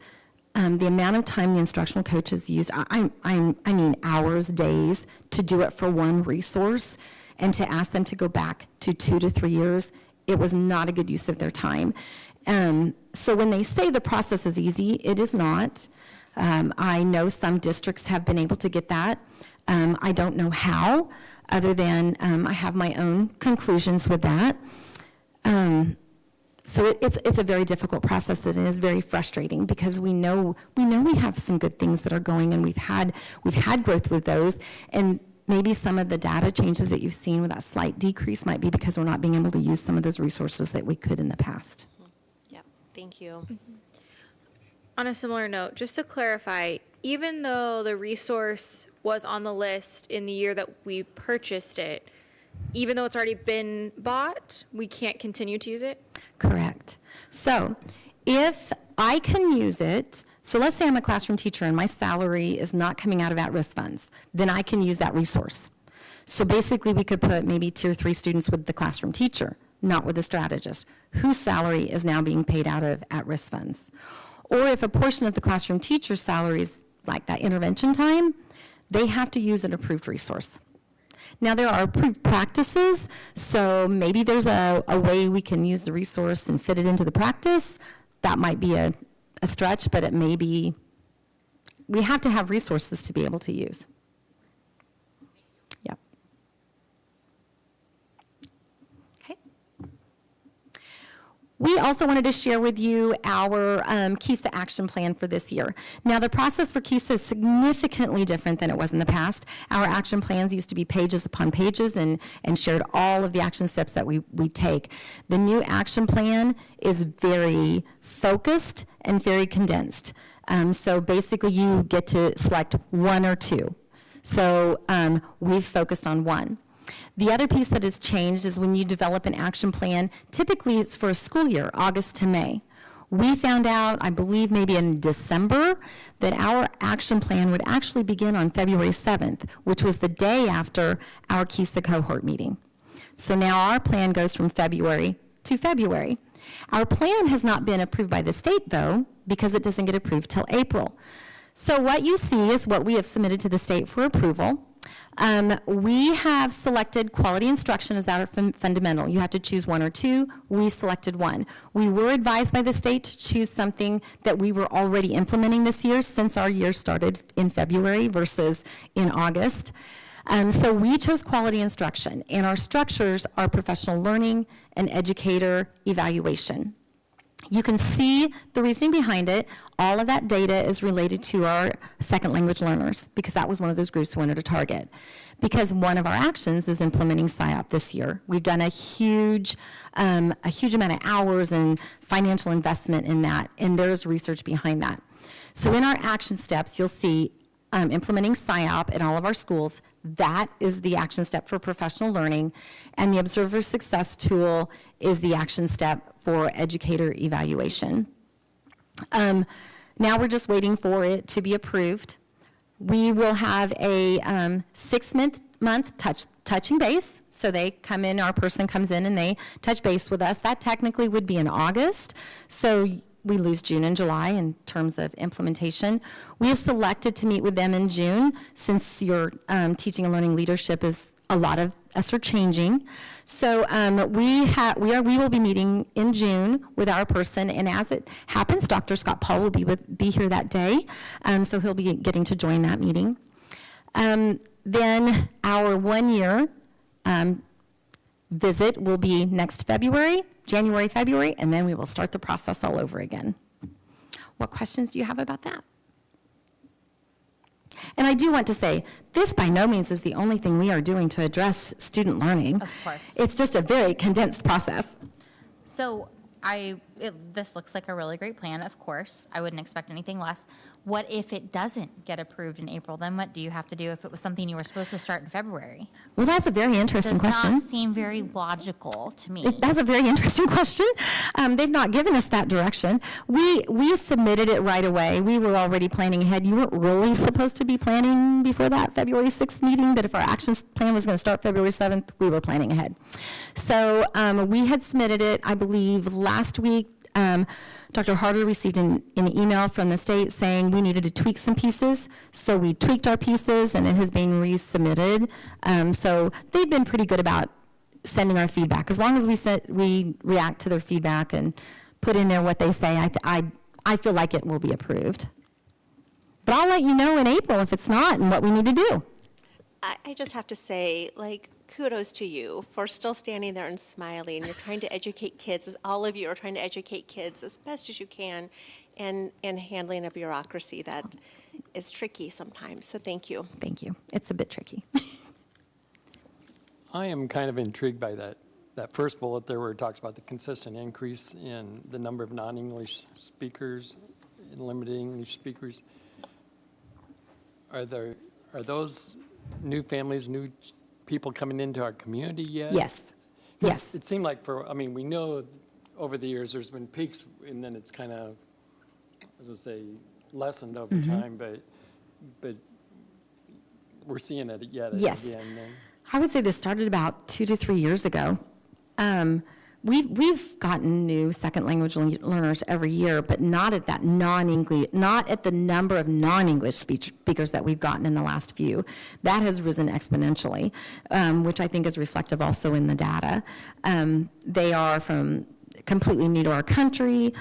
The amount of time the instructional coaches used, I mean hours, days, to do it for one resource, and to ask them to go back to 2 to 3 years, it was not a good use of their time. So when they say the process is easy, it is not. I know some districts have been able to get that. I don't know how, other than I have my own conclusions with that. So it's a very difficult process, and it is very frustrating because we know we have some good things that are going, and we've had growth with those, and maybe some of the data changes that you've seen with that slight decrease might be because we're not being able to use some of those resources that we could in the past. Yep, thank you. On a similar note, just to clarify, even though the resource was on the list in the year that we purchased it, even though it's already been bought, we can't continue to use it? Correct. So if I can use it, so let's say I'm a classroom teacher and my salary is not coming out of at-risk funds, then I can use that resource. So basically, we could put maybe tier 3 students with the classroom teacher, not with the strategist, whose salary is now being paid out of at-risk funds. Or if a portion of the classroom teacher's salary is like that intervention time, they have to use an approved resource. Now, there are approved practices, so maybe there's a way we can use the resource and fit it into the practice. That might be a stretch, but it may be, we have to have resources to be able to use. Yep. Okay. We also wanted to share with you our KISA action plan for this year. Now, the process for KISA is significantly different than it was in the past. Our action plans used to be pages upon pages and shared all of the action steps that we take. The new action plan is very focused and very condensed. So basically, you get to select one or two. So we've focused on one. The other piece that has changed is when you develop an action plan, typically it's for a school year, August to May. We found out, I believe maybe in December, that our action plan would actually begin on February 7th, which was the day after our KISA cohort meeting. So now our plan goes from February to February. Our plan has not been approved by the state, though, because it doesn't get approved till April. So what you see is what we have submitted to the state for approval. We have selected quality instruction as our fundamental. You have to choose one or two. We selected one. We were advised by the state to choose something that we were already implementing this year, since our year started in February versus in August. So we chose quality instruction, and our structures are professional learning and educator evaluation. You can see the reasoning behind it. All of that data is related to our second language learners, because that was one of those groups we wanted to target. Because one of our actions is implementing SIOP this year. We've done a huge amount of hours and financial investment in that, and there's research behind that. So in our action steps, you'll see implementing SIOP in all of our schools. That is the action step for professional learning, and the Observer Success Tool is the action step for educator evaluation. Now we're just waiting for it to be approved. We will have a 6-month touching base. So they come in, our person comes in and they touch base with us. That technically would be in August. So we lose June and July in terms of implementation. We have selected to meet with them in June, since your teaching and learning leadership is, a lot of us are changing. So we will be meeting in June with our person, and as it happens, Dr. Scott Paul will be here that day, so he'll be getting to join that meeting. Then our 1-year visit will be next January, February, and then we will start the process all over again. What questions do you have about that? And I do want to say, this by no means is the only thing we are doing to address student learning. Of course. It's just a very condensed process. So this looks like a really great plan, of course. I wouldn't expect anything less. What if it doesn't get approved in April? Then what do you have to do if it was something you were supposed to start in February? Well, that's a very interesting question. Does not seem very logical to me. That's a very interesting question. They've not given us that direction. We submitted it right away. We were already planning ahead. You weren't really supposed to be planning before that February 6th meeting, but if our action plan was going to start February 7th, we were planning ahead. So we had submitted it, I believe, last week. Dr. Harder received an email from the state saying we needed to tweak some pieces, so we tweaked our pieces, and it has been resubmitted. So they've been pretty good about sending our feedback. As long as we react to their feedback and put in there what they say, I feel like it will be approved. But I'll let you know in April if it's not and what we need to do. I just have to say, kudos to you for still standing there and smiling. You're trying to educate kids, as all of you are trying to educate kids as best as you can, and handling a bureaucracy that is tricky sometimes. So thank you. Thank you. It's a bit tricky. I am kind of intrigued by that first bullet there where it talks about the consistent increase in the number of non-English speakers and limited English speakers. Are those new families, new people coming into our community yet? Yes. Yes. It seemed like we know over the years there's been peaks and then it's kind of, as I say, lessened over time, but we're seeing it yet Yes. again. I would say this started about 2 to 3 years ago. We've gotten new second language learners every year, but not at that non-English, not at the number of non-English speakers that we've gotten in the last few. That has risen exponentially, which I think is reflective also in the data. They are from completely new to our country.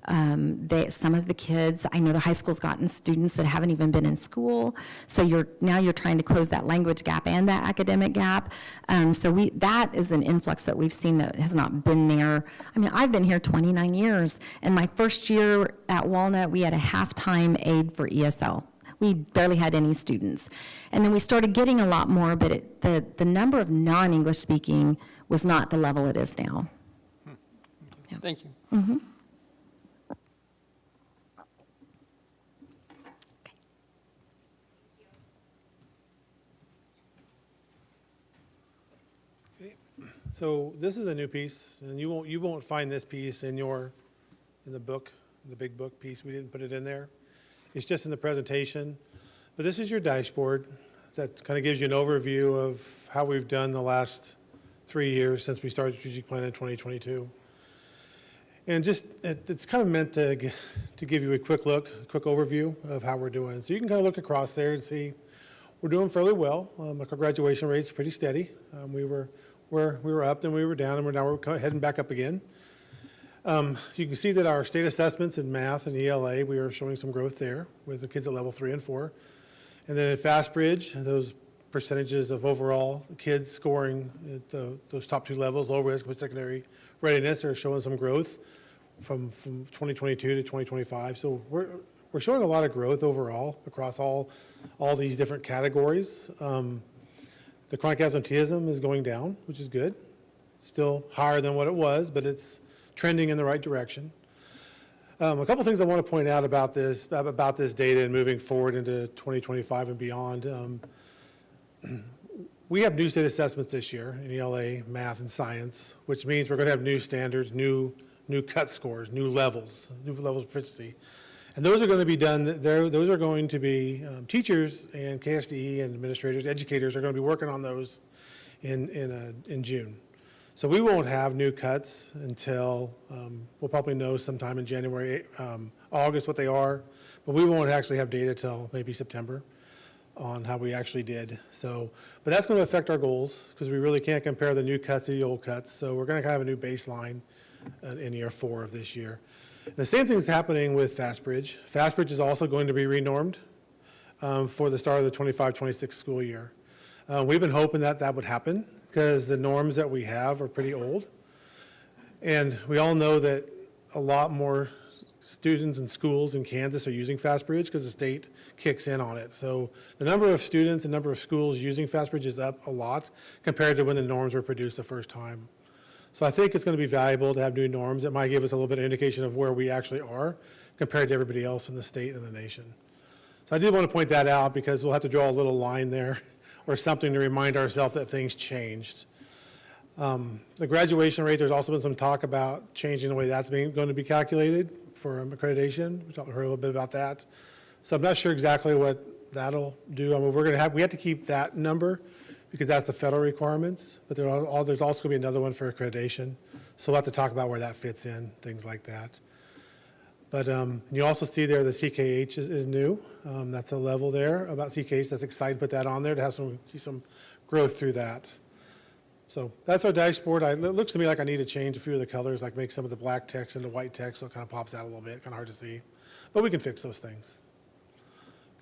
Some of the kids, I know the high school's gotten students that haven't even been in school, so now you're trying to close that language gap and that academic gap. That is an influx that we've seen that has not been there. I mean, I've been here 29 years, and my first year at Walnut, we had a half-time aide for ESL. We barely had any students. And then we started getting a lot more, but the number of non-English speaking was not the level it is now. Thank you. Mm-hmm. So this is a new piece, and you won't find this piece in the book, the big book piece. We didn't put it in there. It's just in the presentation. But this is your dashboard that kind of gives you an overview of how we've done the last 3 years since we started strategic plan in 2022. And just it's kind of meant to give you a quick overview of how we're doing. So you can kind of look across there and see we're doing fairly well. Our graduation rate's pretty steady. We were up, then we were down, and we're heading back up again. You can see that our state assessments in math and ELA, we are showing some growth there with the kids at level 3 and 4. And then at FastBridge, those percentages of overall kids scoring at those top 2 levels, low risk with secondary readiness, are showing some growth from 2022 to 2025. So we're showing a lot of growth overall across all these different categories. The chronic absenteeism is going down, which is good. Still higher than what it was, but it's trending in the right direction. A couple things I want to point out about this data and moving forward into 2025 and beyond. We have new state assessments this year in ELA, math, and science, which means we're going to have new standards, new cut scores, new levels of proficiency. And those are going to be done, those are going to be, teachers and KSDE and administrators, educators are going to be working on those in June. So we won't have new cuts until, we'll probably know sometime in January, August what they are, but we won't actually have data till maybe September on how we actually did. So, but that's going to affect our goals because we really can't compare the new cuts to the old cuts. So we're going to have a new baseline in year 4 of this year. The same thing is happening with FastBridge. FastBridge is also going to be renormed for the start of the 25-26 school year. We've been hoping that would happen because the norms that we have are pretty old. And we all know that a lot more students and schools in Kansas are using FastBridge because the state kicks in on it. So the number of students and number of schools using FastBridge is up a lot compared to when the norms were produced the first time. So I think it's going to be valuable to have new norms. It might give us a little bit of indication of where we actually are compared to everybody else in the state and the nation. So I did want to point that out because we'll have to draw a little line there or something to remind ourselves that things changed. The graduation rate, there's also been some talk about changing the way that's going to be calculated for accreditation. We heard a little bit about that. So I'm not sure exactly what that'll do. I mean, we have to keep that number because that's the federal requirements, but there's also going to be another one for accreditation. So we'll have to talk about where that fits in, things like that. But you also see there the CKH is new. That's a level there about CKH. That's exciting to put that on there to see some growth through that. So that's our dashboard. It looks to me like I need to change a few of the colors, like make some of the black text into white text so it kind of pops out a little bit, kind of hard to see. But we can fix those things.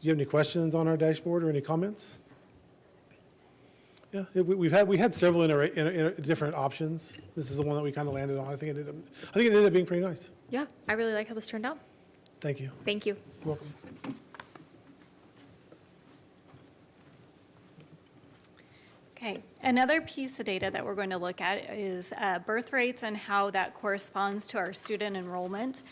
Do you have any questions on our dashboard or any comments? Yeah, we had several different options. This is the one that we kind of landed on. I think it ended up being pretty nice. Yeah, I really like how this turned out. Thank you. Thank you. You're welcome. Okay, another piece of data that we're going to look at is birth rates and how that corresponds to our student enrollment.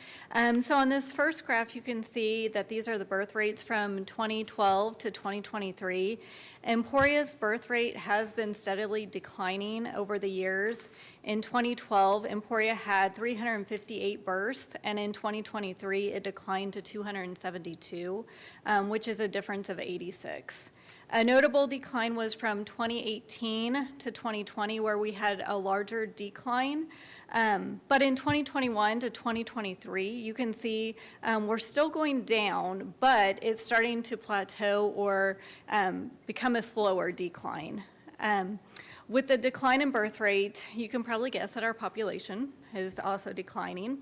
So on this first graph, you can see that these are the birth rates from 2012 to 2023. Emporia's birth rate has been steadily declining over the years. In 2012, Emporia had 358 births, and in 2023, it declined to 272, which is a difference of 86. A notable decline was from 2018 to 2020, where we had a larger decline. But in 2021 to 2023, you can see we're still going down, but it's starting to plateau or become a slower decline. With the decline in birth rate, you can probably guess that our population is also declining.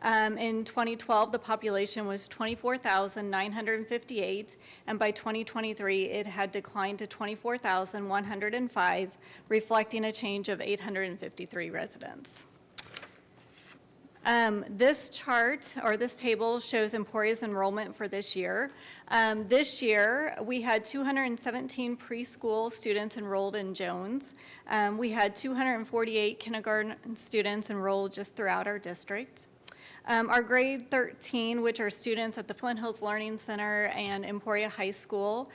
In 2012, the population was 24,958, and by 2023, it had declined to 24,105, reflecting a change of 853 residents. This chart, or this table, shows Emporia's enrollment for this year. This year, we had 217 preschool students enrolled in Jones. We had 248 kindergarten students enrolled just throughout our district. Our grade 13, which are students at the Flint Hills Learning Center and Emporia High School,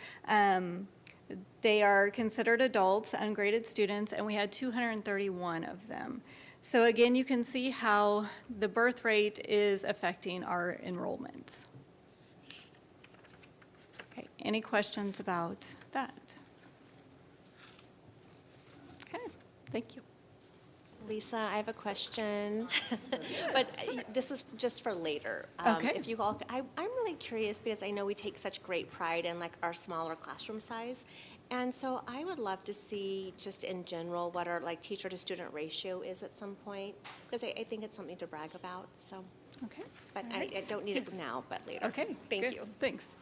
they are considered adults, ungraded students, and we had 231 of them. So again, you can see how the birth rate is affecting our enrollments. Okay, any questions about that? Okay, thank you. Lisa, I have a question, but this is just for later. Okay. If you all, I'm really curious because I know we take such great pride in like our smaller classroom size. And so I would love to see, just in general, what our like teacher to student ratio is at some point, because I think it's something to brag about, so. Okay. But All right. I don't need it Yes. now, but later. Okay, Thank good. you. Thanks.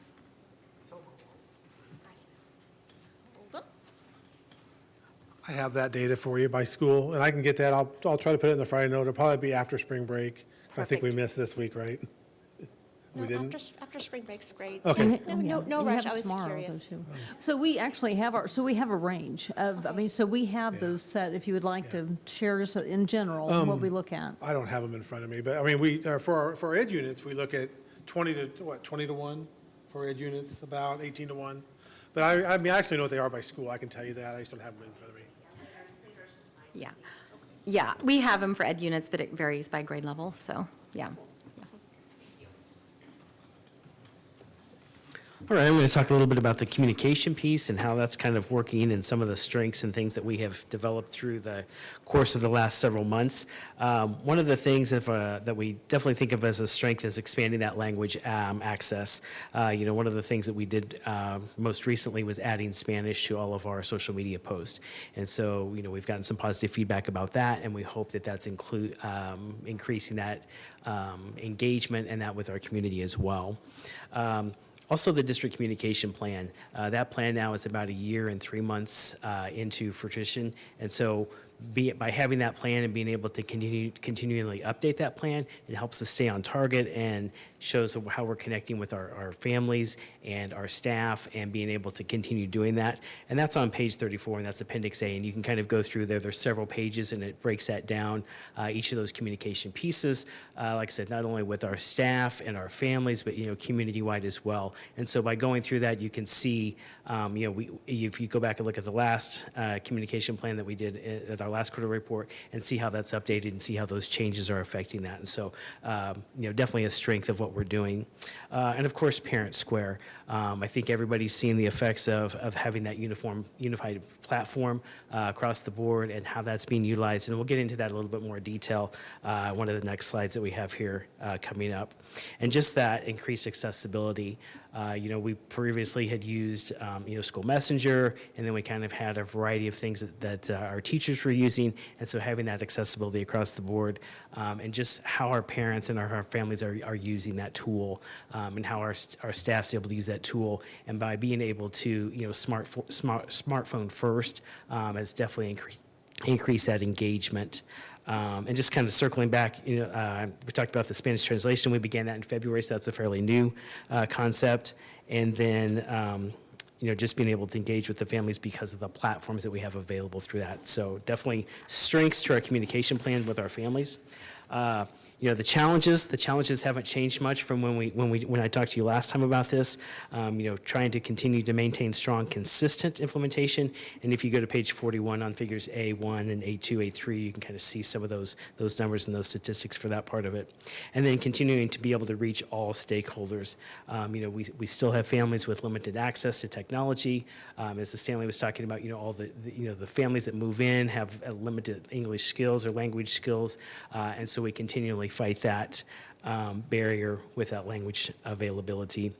I have that data for you by school, and I can get that. I'll try to put it in the Friday note. It'll probably be after spring break, 'cause I think we missed this week, right? We No, didn't? after spring break's great. Okay. No You rush, have I was tomorrow, curious. don't you? So we actually have we have a range of, I mean, so we have those set, if you would like to share just in general what we look at. I don't have them in front of me, but I mean, we, for our ed units, we look at 20 to 1 for ed units, about 18 to 1. But I mean, I actually know what they are by school. I can tell you that. I just don't have them in front of me. Yeah. Yeah, we have them for ed units, but it varies by grade level, so, yeah. All right, I'm going to talk a little bit about the communication piece and how that's kind of working and some of the strengths and things that we have developed through the course of the last several months. One of the things that we definitely think of as a strength is expanding that language access. One of the things that we did most recently was adding Spanish to all of our social media posts. And so, we've gotten some positive feedback about that, and we hope that that's increasing that engagement and that with our community as well. Also, the district communication plan. That plan now is about 1 year and 3 months into fruition. And so by having that plan and being able to continually update that plan, it helps us stay on target and shows how we're connecting with our families and our staff and being able to continue doing that. And that's on page 34, and that's Appendix A. And you can kind of go through there. There's several pages, and it breaks that down, each of those communication pieces, like I said, not only with our staff and our families, but, community-wide as well. And so by going through that, you can see, if you go back and look at the last communication plan that we did at our last quarter report and see how that's updated and see how those changes are affecting that. And so, definitely a strength of what we're doing. And of course, Parent Square. I think everybody's seen the effects of having that unified platform across the board and how that's being utilized. And we'll get into that in a little bit more detail, one of the next slides that we have here coming up. And just that increased accessibility. We previously had used, School Messenger, and then we kind of had a variety of things that our teachers were using. And so having that accessibility across the board, and just how our parents and our families are using that tool, and how our staff's able to use that tool. And by being able to, smartphone first, has definitely increased that engagement. And just kind of circling back, we talked about the Spanish translation. We began that in February, so that's a fairly new concept. And then, just being able to engage with the families because of the platforms that we have available through that. So definitely strengths to our communication plan with our families. The challenges haven't changed much from when I talked to you last time about this. Trying to continue to maintain strong, consistent implementation. And if you go to page 41 on figures A1 and A2, A3, you can kind of see some of those numbers and those statistics for that part of it. And then continuing to be able to reach all stakeholders. We still have families with limited access to technology. As Stanley was talking about, all the families that move in have limited English skills or language skills, and so we continually fight that barrier with that language availability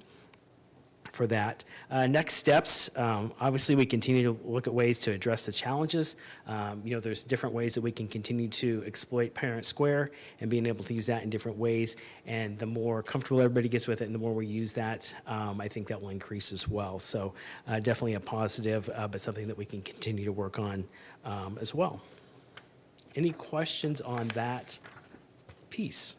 for that. Next steps, obviously we continue to look at ways to address the challenges. There's different ways that we can continue to exploit Parent Square and being able to use that in different ways. And the more comfortable everybody gets with it and the more we use that, I think that will increase as well. So definitely a positive, but something that we can continue to work on as well. Any questions on that piece?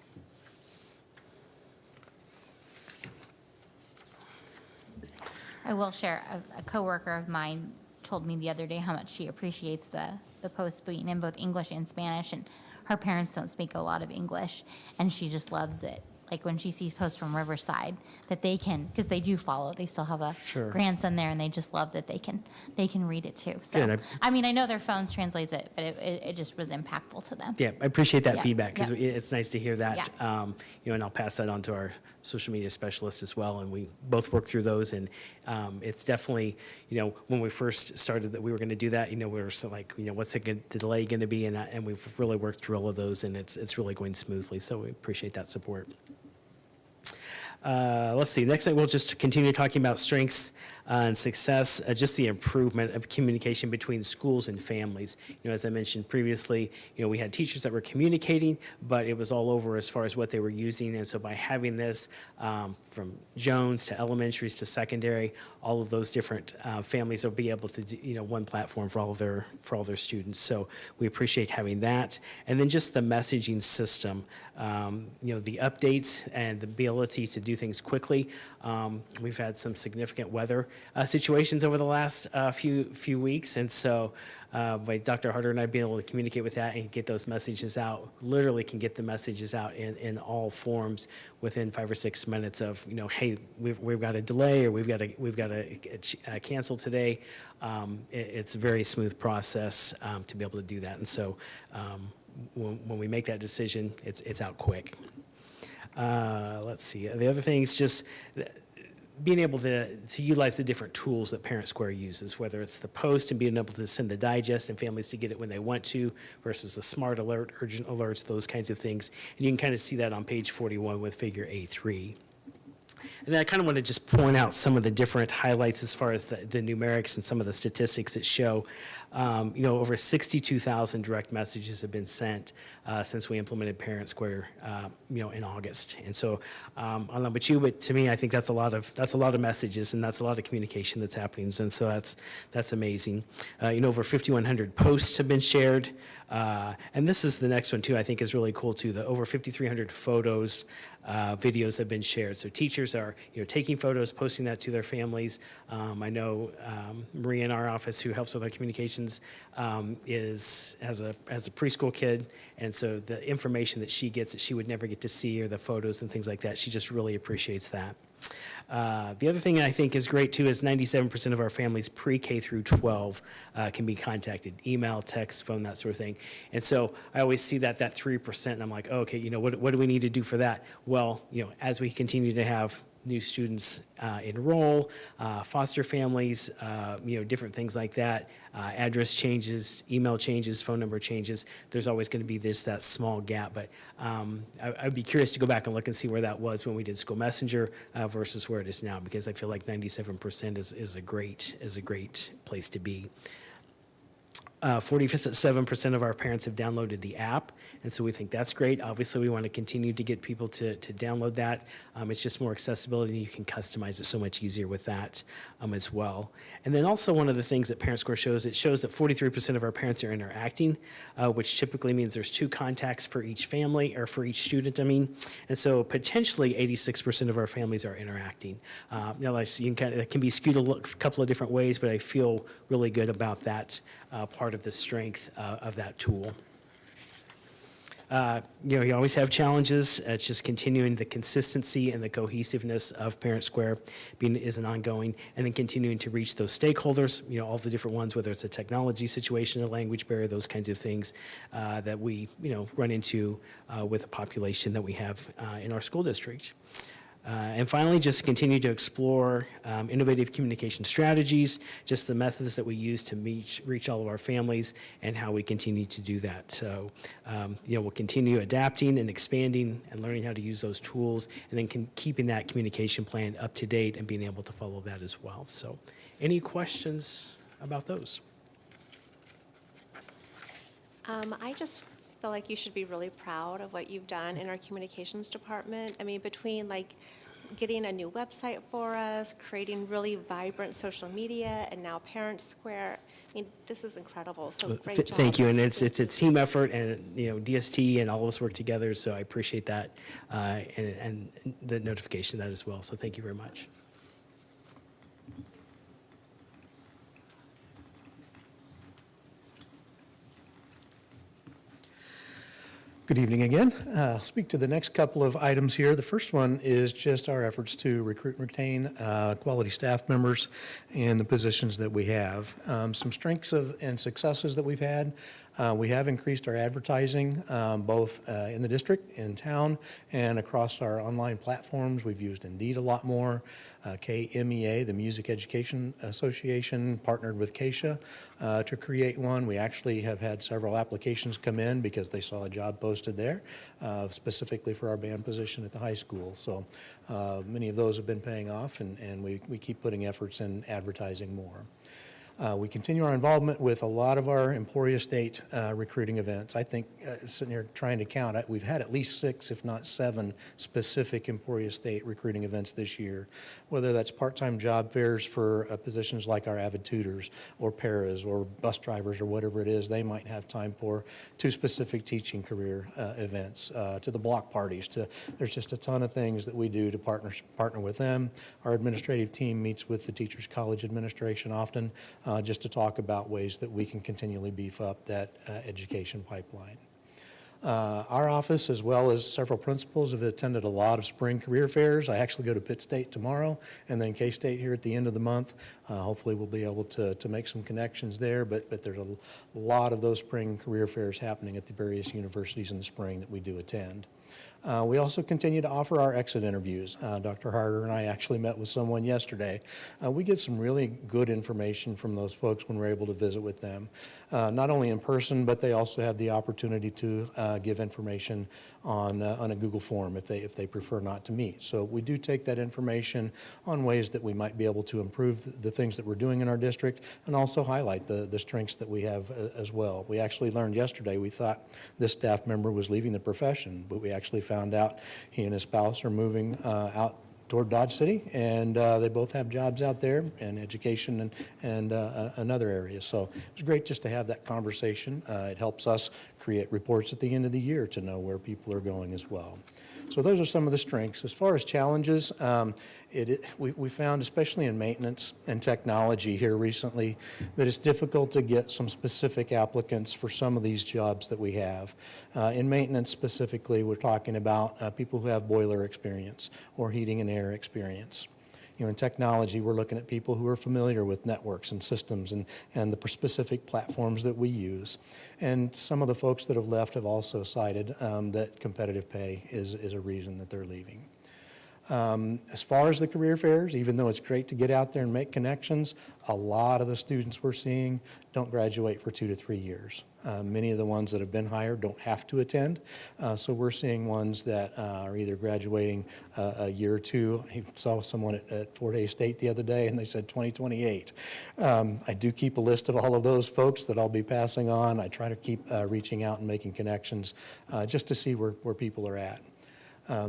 I will share, a coworker of mine told me the other day how much she appreciates the post being in both English and Spanish, and her parents don't speak a lot of English, and she just loves it. Like when she sees posts from Riverside, that they can, because they do follow, they still have a grandson there, and they just love that they can read it too. So, Good. I mean, I know their phones translates it, but it just was impactful to them. Yeah, I appreciate that Yeah, feedback because yeah. it's nice to hear that. And I'll pass that on to our social media specialist as well. And we both work through those. And it's definitely, when we first started that we were going to do that, we were so like, what's the delay going to be? And we've really worked through all of those, and it's really going smoothly. So we appreciate that support. Let's see, next we'll just continue talking about strengths and success, just the improvement of communication between schools and families. As I mentioned previously, we had teachers that were communicating, but it was all over as far as what they were using. And so by having this from Jones to elementaries to secondary, all of those different families will be able to do, one platform for all their students. So we appreciate having that. And then just the messaging system, the updates and the ability to do things quickly. We've had some significant weather situations over the last few weeks, and so by Dr. Harder and I being able to communicate with that and get those messages out, literally can get the messages out in all forms within 5 or 6 minutes of, hey, we've got a delay or we've got to cancel today. It's a very smooth process to be able to do that, and so when we make that decision, it's out quick. Let's see. The other thing is just being able to utilize the different tools that Parent Square uses, whether it's the post and being able to send the digest and families to get it when they want to versus the smart alert, urgent alerts, those kinds of things. And you can kind of see that on page 41 with figure A3. And then I kind of want to just point out some of the different highlights as far as the numerics and some of the statistics that show, over 62,000 direct messages have been sent since we implemented Parent Square, in August. And so, I don't know about you, but to me, I think that's a lot of messages, and that's a lot of communication that's happening. And so that's amazing. Over 5,100 posts have been shared. And this is the next one too, I think is really cool too. The over 5,300 photos, videos have been shared. So teachers are, taking photos, posting that to their families. I know Maria in our office, who helps with our communications, has a preschool kid, and so the information that she gets that she would never get to see, or the photos and things like that, she just really appreciates that. The other thing I think is great too is 97% of our families pre-K through 12 can be contacted, email, text, phone, that sort of thing. And so I always see that 3%, and I'm like, oh, okay, what do we need to do for that? Well, as we continue to have new students enroll, foster families, different things like that, address changes, email changes, phone number changes, there's always going to be that small gap. But I'd be curious to go back and look and see where that was when we did School Messenger versus where it is now, because I feel like 97% is a great place to be. 47% of our parents have downloaded the app, and so we think that's great. Obviously, we want to continue to get people to download that. It's just more accessibility, and you can customize it so much easier with that as well. And then also one of the things that Parent Square shows, it shows that 43% of our parents are interacting, which typically means there's 2 contacts for each family, or for each student, and so potentially 86% of our families are interacting. It can be skewed a couple of different ways, but I feel really good about that part of the strength of that tool. You always have challenges. It's just continuing the consistency and the cohesiveness of Parent Square is an ongoing, and then continuing to reach those stakeholders, all the different ones, whether it's a technology situation, a language barrier, those kinds of things that we, run into with the population that we have in our school district. And finally, just continue to explore innovative communication strategies, just the methods that we use to reach all of our families, and how we continue to do that. So, we'll continue adapting and expanding and learning how to use those tools, and then keeping that communication plan up to date and being able to follow that as well. So, any questions about those? I just feel like you should be really proud of what you've done in our communications department. I mean, between getting a new website for us, creating really vibrant social media, and now Parent Square. I mean, this is incredible. So great job. Thank you, and it's a team effort, and DST and all of us work together. So I appreciate that, and the notification of that as well. So thank you very much. Good evening again. I'll speak to the next couple of items here. The first one is just our efforts to recruit and retain quality staff members and the positions that we have. Some strengths and successes that we've had. We have increased our advertising both in the district, in town, and across our online platforms. We've used Indeed a lot more. KMEA, the Music Education Association, partnered with Keisha to create one. We actually have had several applications come in because they saw a job posted there, specifically for our band position at the high school. So many of those have been paying off, and we keep putting efforts in advertising more. We continue our involvement with a lot of our Emporia State recruiting events. I think, sitting here trying to count, we've had at least 6, if not 7, specific Emporia State recruiting events this year, whether that's part-time job fairs for positions like our avid tutors or paras or bus drivers or whatever it is they might have time for, to specific teaching career events, to the block parties. There's just a ton of things that we do to partner with them. Our administrative team meets with the Teachers College administration often, just to talk about ways that we can continually beef up that education pipeline. Our office, as well as several principals, have attended a lot of spring career fairs. I actually go to Pitt State tomorrow, and then K-State here at the end of the month. Hopefully we'll be able to make some connections there, but there's a lot of those spring career fairs happening at the various universities in the spring that we do attend. We also continue to offer our exit interviews. Dr. Harder and I actually met with someone yesterday. We get some really good information from those folks when we're able to visit with them, not only in person, but they also have the opportunity to give information on a Google form if they prefer not to meet. So we do take that information on ways that we might be able to improve the things that we're doing in our district, and also highlight the strengths that we have as well. We actually learned yesterday, we thought this staff member was leaving the profession, but we actually found out he and his spouse are moving out toward Dodge City, and they both have jobs out there in education and another area. So it's great just to have that conversation. It helps us create reports at the end of the year to know where people are going as well. So those are some of the strengths. As far as challenges, we found, especially in maintenance and technology here recently, that it's difficult to get some specific applicants for some of these jobs that we have. In maintenance specifically, we're talking about people who have boiler experience or heating and air experience. In technology, we're looking at people who are familiar with networks and systems and the specific platforms that we use. And some of the folks that have left have also cited that competitive pay is a reason that they're leaving. As far as the career fairs, even though it's great to get out there and make connections, a lot of the students we're seeing don't graduate for 2 to 3 years. Many of the ones that have been hired don't have to attend, so we're seeing ones that are either graduating a year or two. I saw someone at Fort Hays State the other day, and they said 2028. I do keep a list of all of those folks that I'll be passing on. I try to keep reaching out and making connections just to see where people are at.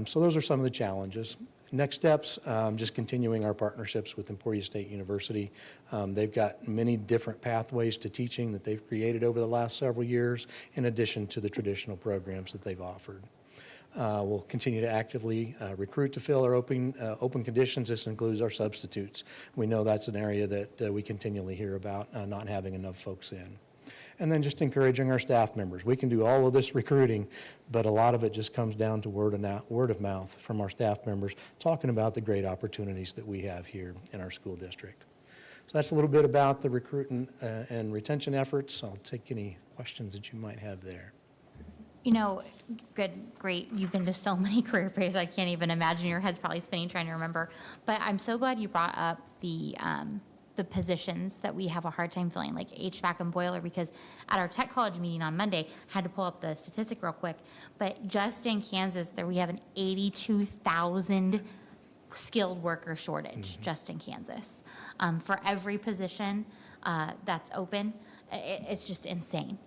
So those are some of the challenges. Next steps, just continuing our partnerships with Emporia State University. They've got many different pathways to teaching that they've created over the last several years, in addition to the traditional programs that they've offered. We'll continue to actively recruit to fill our open conditions. This includes our substitutes. We know that's an area that we continually hear about not having enough folks in. And then just encouraging our staff members. We can do all of this recruiting, but a lot of it just comes down to word of mouth from our staff members talking about the great opportunities that we have here in our school district. So that's a little bit about the recruiting and retention efforts. I'll take any questions that you might have there. You know, good, great. You've been to so many career fairs. I can't even imagine. Your head's probably spinning trying to remember. But I'm so glad you brought up the positions that we have a hard time filling, like HVAC and boiler, because at our tech college meeting on Monday, I had to pull up the statistic real quick. But just in Kansas, there we have an 82,000 skilled worker shortage just in Kansas. For every position that's open, it's just insane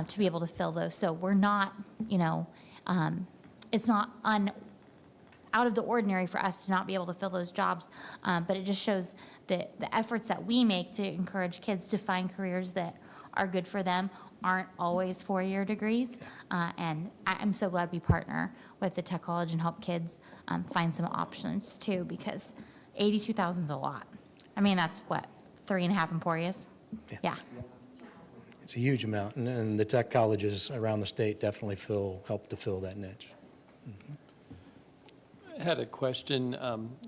to be able to fill those. So we're not, you know, it's not out of the ordinary for us to not be able to fill those jobs, but it just shows the efforts that we make to encourage kids to find careers that are good for them aren't always four-year degrees. And I'm so glad we partner with the tech college and help kids find some options too, because 82,000 is a lot. I mean, that's what, 3.5 Emporias? Yeah. It's a huge amount, and the tech colleges around the state definitely help to fill that niche. I had a question.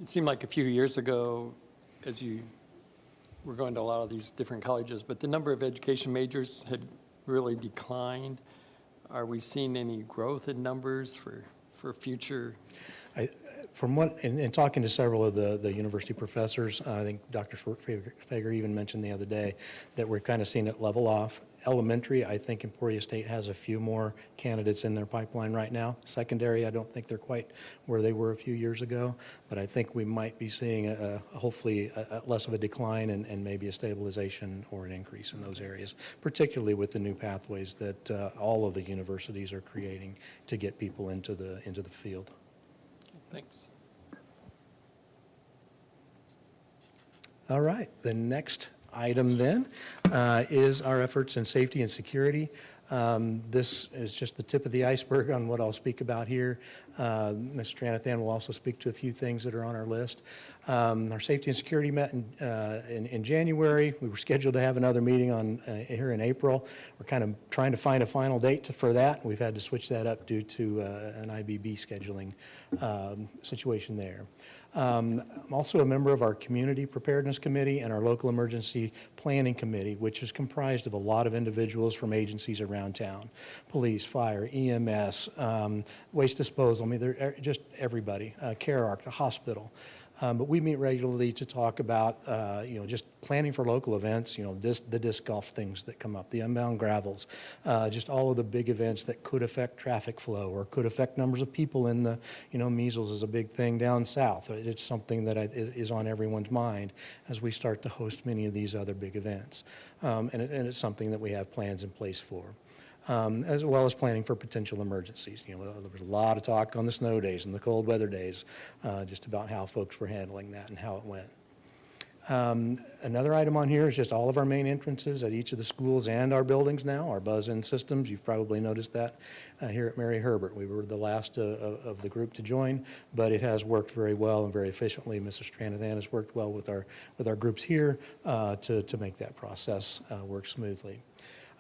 It seemed like a few years ago, as you were going to a lot of these different colleges, but the number of education majors had really declined. Are we seeing any growth in numbers for future? From what, in talking to several of the university professors, I think Dr. Schwartfager even mentioned the other day that we're kind of seeing it level off. Elementary, I think Emporia State has a few more candidates in their pipeline right now. Secondary, I don't think they're quite where they were a few years ago, but I think we might be seeing hopefully less of a decline and maybe a stabilization or an increase in those areas, particularly with the new pathways that all of the universities are creating to get people into the field. Thanks. All right, the next item then is our efforts in safety and security. This is just the tip of the iceberg on what I'll speak about here. Ms. Stranathan will also speak to a few things that are on our list. Our safety and security met in January. We were scheduled to have another meeting here in April. We're kind of trying to find a final date for that. We've had to switch that up due to an IBB scheduling situation there. I'm also a member of our Community Preparedness Committee and our Local Emergency Planning Committee, which is comprised of a lot of individuals from agencies around town, police, fire, EMS, waste disposal, I mean, they're just everybody, CareArc, the hospital. But we meet regularly to talk about, just planning for local events, the disc golf things that come up, the unbound gravels, just all of the big events that could affect traffic flow or could affect numbers of people in the, measles is a big thing down south. It's something that is on everyone's mind as we start to host many of these other big events. And it's something that we have plans in place for. As well as planning for potential emergencies. There was a lot of talk on the snow days and the cold weather days, just about how folks were handling that and how it went. Another item on here is just all of our main entrances at each of the schools and our buildings now, our buzz-in systems. You've probably noticed that here at Mary Herbert. We were the last of the group to join, but it has worked very well and very efficiently. Mrs. Stranathan has worked well with our groups here to make that process work smoothly.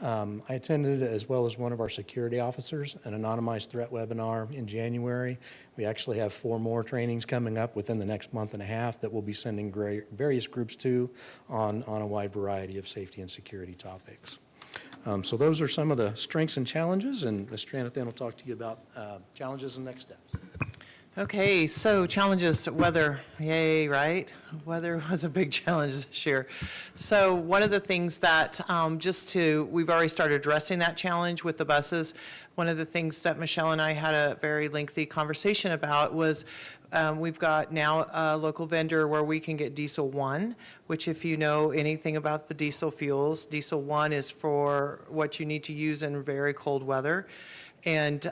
I attended, as well as one of our security officers, an anonymized threat webinar in January. We actually have 4 more trainings coming up within the next month and a half that we'll be sending various groups to on a wide variety of safety and security topics. So those are some of the strengths and challenges, and Ms. Stranathan will talk to you about challenges and next steps. Okay, so challenges, weather, yay, right? Weather was a big challenge this year. So one of the things that we've already started addressing that challenge with the buses. One of the things that Michelle and I had a very lengthy conversation about was we've got now a local vendor where we can get Diesel 1, which if you know anything about the diesel fuels, Diesel 1 is for what you need to use in very cold weather. And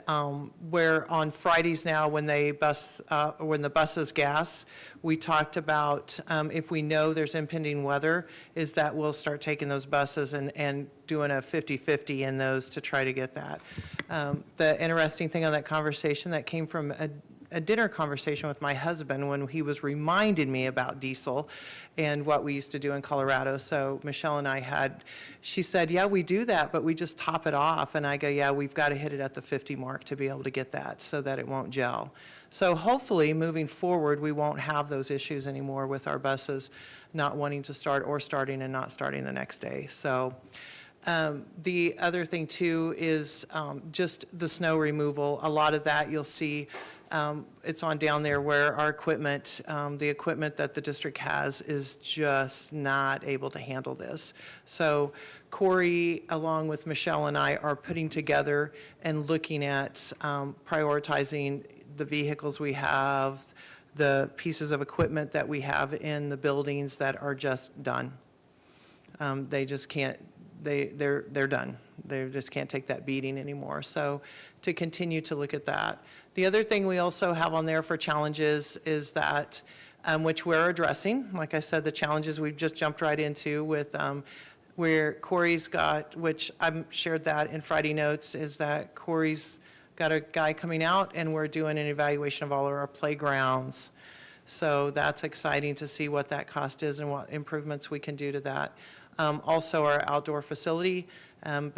where on Fridays now, when the buses gas, we talked about if we know there's impending weather, is that we'll start taking those buses and doing a 50-50 in those to try to get that. The interesting thing on that conversation that came from a dinner conversation with my husband when he was reminding me about diesel and what we used to do in Colorado. So Michelle and I she said, yeah, we do that, but we just top it off. And I go, yeah, we've got to hit it at the 50 mark to be able to get that so that it won't gel. So hopefully, moving forward, we won't have those issues anymore with our buses not wanting to start or starting and not starting the next day. So the other thing too is just the snow removal. A lot of that you'll see, it's on down there where our equipment, the equipment that the district has is just not able to handle this. So Corey, along with Michelle and I, are putting together and looking at prioritizing the vehicles we have, the pieces of equipment that we have in the buildings that are just done. They just can't, they're done. They just can't take that beating anymore. So to continue to look at that. The other thing we also have on there for challenges is that, which we're addressing, like I said, the challenges we've just jumped right into with where Corey's got, which I've shared that in Friday notes, is that Corey's got a guy coming out and we're doing an evaluation of all of our playgrounds. So that's exciting to see what that cost is and what improvements we can do to that. Also our outdoor facility. I've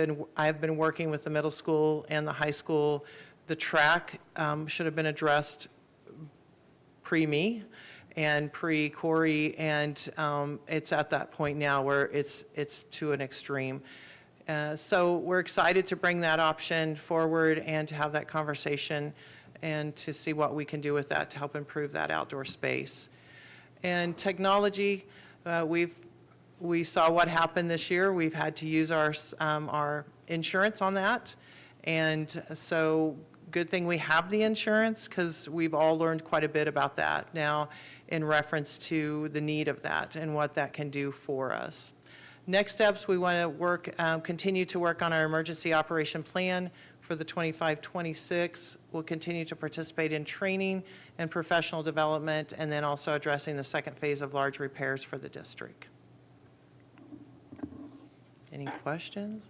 been working with the middle school and the high school. The track should have been addressed pre-me and pre-Corey, and it's at that point now where it's to an extreme. So we're excited to bring that option forward and to have that conversation and to see what we can do with that to help improve that outdoor space. And technology, we saw what happened this year. We've had to use our insurance on that. And so good thing we have the insurance, because we've all learned quite a bit about that now in reference to the need of that and what that can do for us. Next steps, we want to continue to work on our emergency operation plan for the 25-26. We'll continue to participate in training and professional development, and then also addressing the second phase of large repairs for the district. Any questions?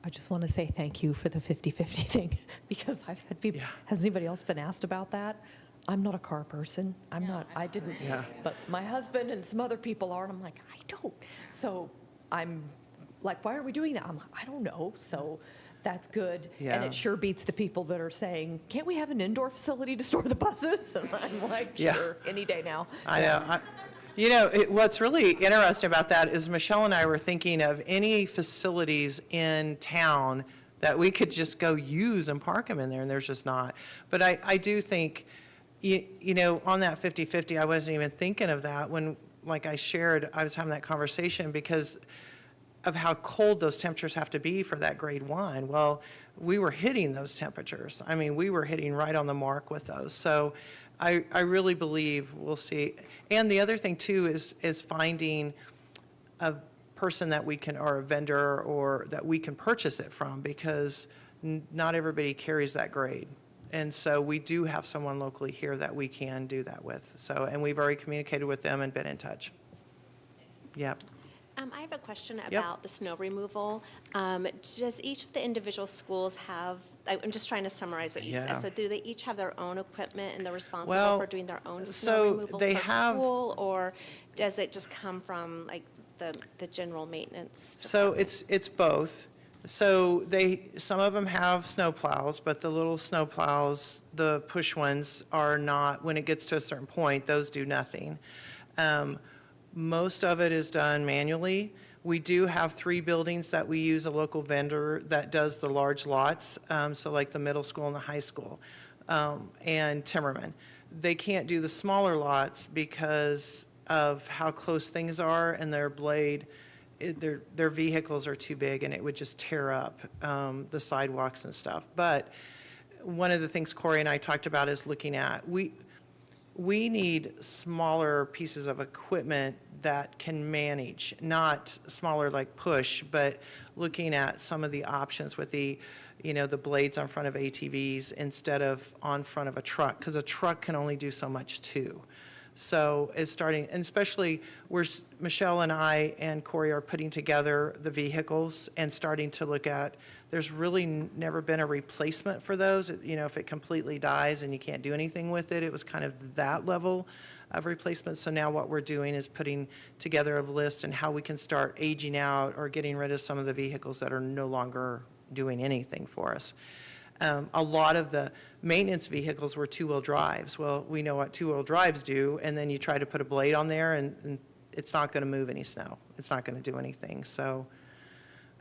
I just want to say thank you for the 50-50 thing, because I've had people, has anybody else been asked about that? I'm not a car person. I didn't, but my husband and some other people are, and I'm like, I don't. So I'm like, why are we doing that? I'm like, I don't know. So that's good. Yeah. And it sure beats the people that are saying, can't we have an indoor facility to store the buses? And I'm like, sure, any day now. I know. You know, what's really interesting about that is Michelle and I were thinking of any facilities in town that we could just go use and park them in there, and there's just not. But I do think, you know, on that 50-50, I wasn't even thinking of that when, like I shared, I was having that conversation because of how cold those temperatures have to be for that grade 1. Well, we were hitting those temperatures. I mean, we were hitting right on the mark with those. So I really believe we'll see. And the other thing too is finding a person that we can, or a vendor, or that we can purchase it from, because not everybody carries that grade. And so we do have someone locally here that we can do that with. So, and we've already communicated with them and been in touch. Yep. I have a question about the snow removal. Does each of the individual schools have, I'm just trying to summarize what you said. So do they each have their own equipment and they're responsible for doing their own snow removal per school? Or does it just come from like the general maintenance department? So it's both. So some of them have snow plows, but the little snow plows, the push ones, are not, when it gets to a certain point, those do nothing. Most of it is done manually. We do have 3 buildings that we use a local vendor that does the large lots, so like the middle school and the high school, and Timmerman. They can't do the smaller lots because of how close things are, and their blade, their vehicles are too big, and it would just tear up the sidewalks and stuff. But one of the things Corey and I talked about is looking at, we need smaller pieces of equipment that can manage, not smaller like push, but looking at some of the options with the blades on front of ATVs instead of on front of a truck, because a truck can only do so much too. So it's starting, and especially where Michelle and I and Corey are putting together the vehicles and starting to look at, there's really never been a replacement for those. You know, if it completely dies and you can't do anything with it, it was kind of that level of replacement. So now what we're doing is putting together a list and how we can start aging out or getting rid of some of the vehicles that are no longer doing anything for us. A lot of the maintenance vehicles were two-wheel drives. Well, we know what two-wheel drives do, and then you try to put a blade on there, and it's not going to move any snow. It's not going to do anything. So,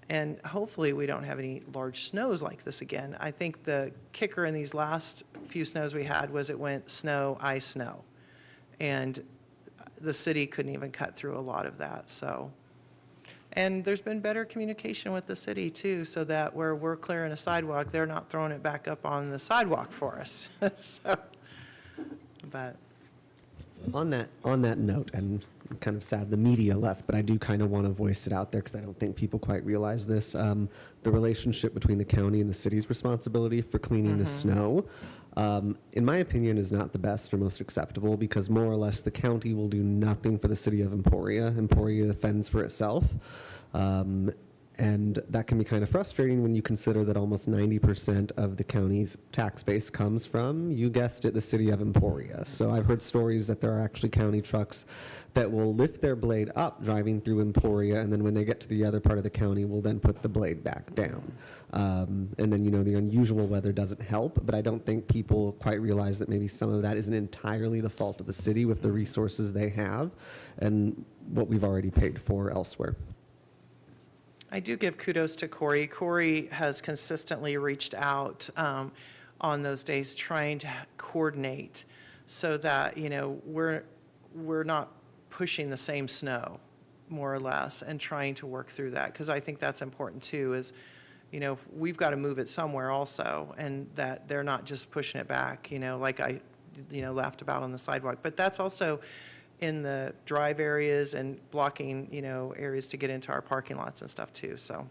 and hopefully we don't have any large snows like this again. I think the kicker in these last few snows we had was it went snow, ice, snow. And the city couldn't even cut through a lot of that, so. And there's been better communication with the city too, so that where we're clearing a sidewalk, they're not throwing it back up on the sidewalk for us. So, but. On that note, and I'm kind of sad the media left, but I do kind of want to voice it out there because I don't think people quite realize this. The relationship between the county and the city's responsibility for cleaning the snow, in my opinion, is not the best or most acceptable because more or less the county will do nothing for the city of Emporia. Emporia fends for itself. And that can be kind of frustrating when you consider that almost 90% of the county's tax base comes from, you guessed it, the city of Emporia. So I've heard stories that there are actually county trucks that will lift their blade up driving through Emporia, and then when they get to the other part of the county, will then put the blade back down. And then, you know, the unusual weather doesn't help, but I don't think people quite realize that maybe some of that isn't entirely the fault of the city with the resources they have and what we've already paid for elsewhere. I do give kudos to Corey. Corey has consistently reached out on those days trying to coordinate so that, you know, we're not pushing the same snow, more or less, and trying to work through that. Because I think that's important too, is, you know, we've got to move it somewhere also, and that they're not just pushing it back, you know, like I, you know, laughed about on the sidewalk. But that's also in the drive areas and blocking, you know, areas to get into our parking lots and stuff too, so.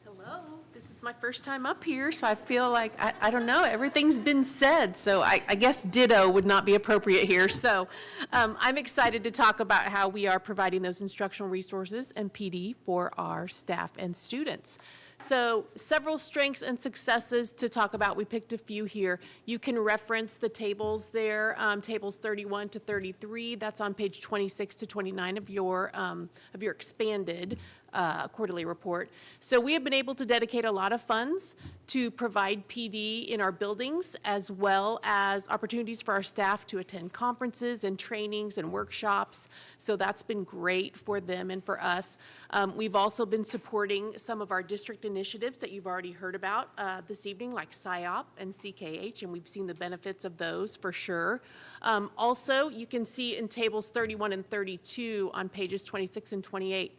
Hello, this is my first time up here, so I feel like, I don't know, everything's been said, so I guess ditto would not be appropriate here. So I'm excited to talk about how we are providing those instructional resources and PD for our staff and students. So several strengths and successes to talk about. We picked a few here. You can reference the tables there, tables 31 to 33. That's on page 26 to 29 of your expanded quarterly report. So we have been able to dedicate a lot of funds to provide PD in our buildings, as well as opportunities for our staff to attend conferences and trainings and workshops. So that's been great for them and for us. We've also been supporting some of our district initiatives that you've already heard about this evening, like SIOP and CKH, and we've seen the benefits of those for sure. Also, you can see in tables 31 and 32 on pages 26 and 28,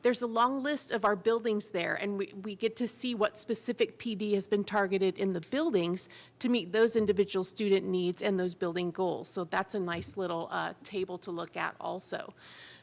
there's a long list of our buildings there, and we get to see what specific PD has been targeted in the buildings to meet those individual student needs and those building goals. So that's a nice little table to look at also.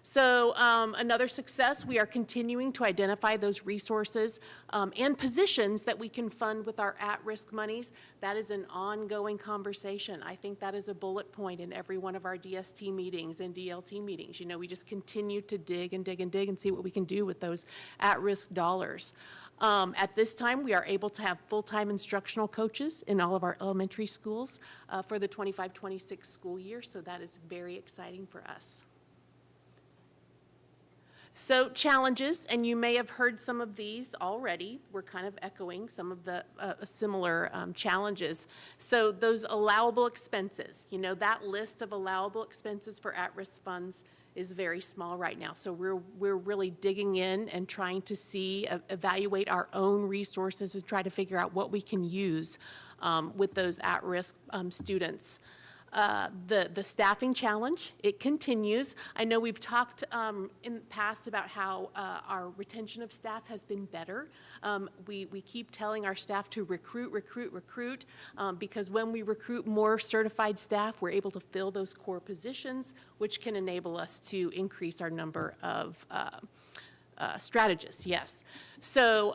So another success, we are continuing to identify those resources and positions that we can fund with our at-risk monies. That is an ongoing conversation. I think that is a bullet point in every one of our DST meetings and DLT meetings. You know, we just continue to dig and dig and dig and see what we can do with those at-risk dollars. At this time, we are able to have full-time instructional coaches in all of our elementary schools for the 25-26 school year, so that is very exciting for us. So challenges, and you may have heard some of these already. We're kind of echoing some of the similar challenges. So those allowable expenses, you know, that list of allowable expenses for at-risk funds is very small right now. So we're really digging in and trying to see, evaluate our own resources and try to figure out what we can use with those at-risk students. The staffing challenge, it continues. I know we've talked in the past about how our retention of staff has been better. We keep telling our staff to recruit, because when we recruit more certified staff, we're able to fill those core positions, which can enable us to increase our number of strategists, yes. So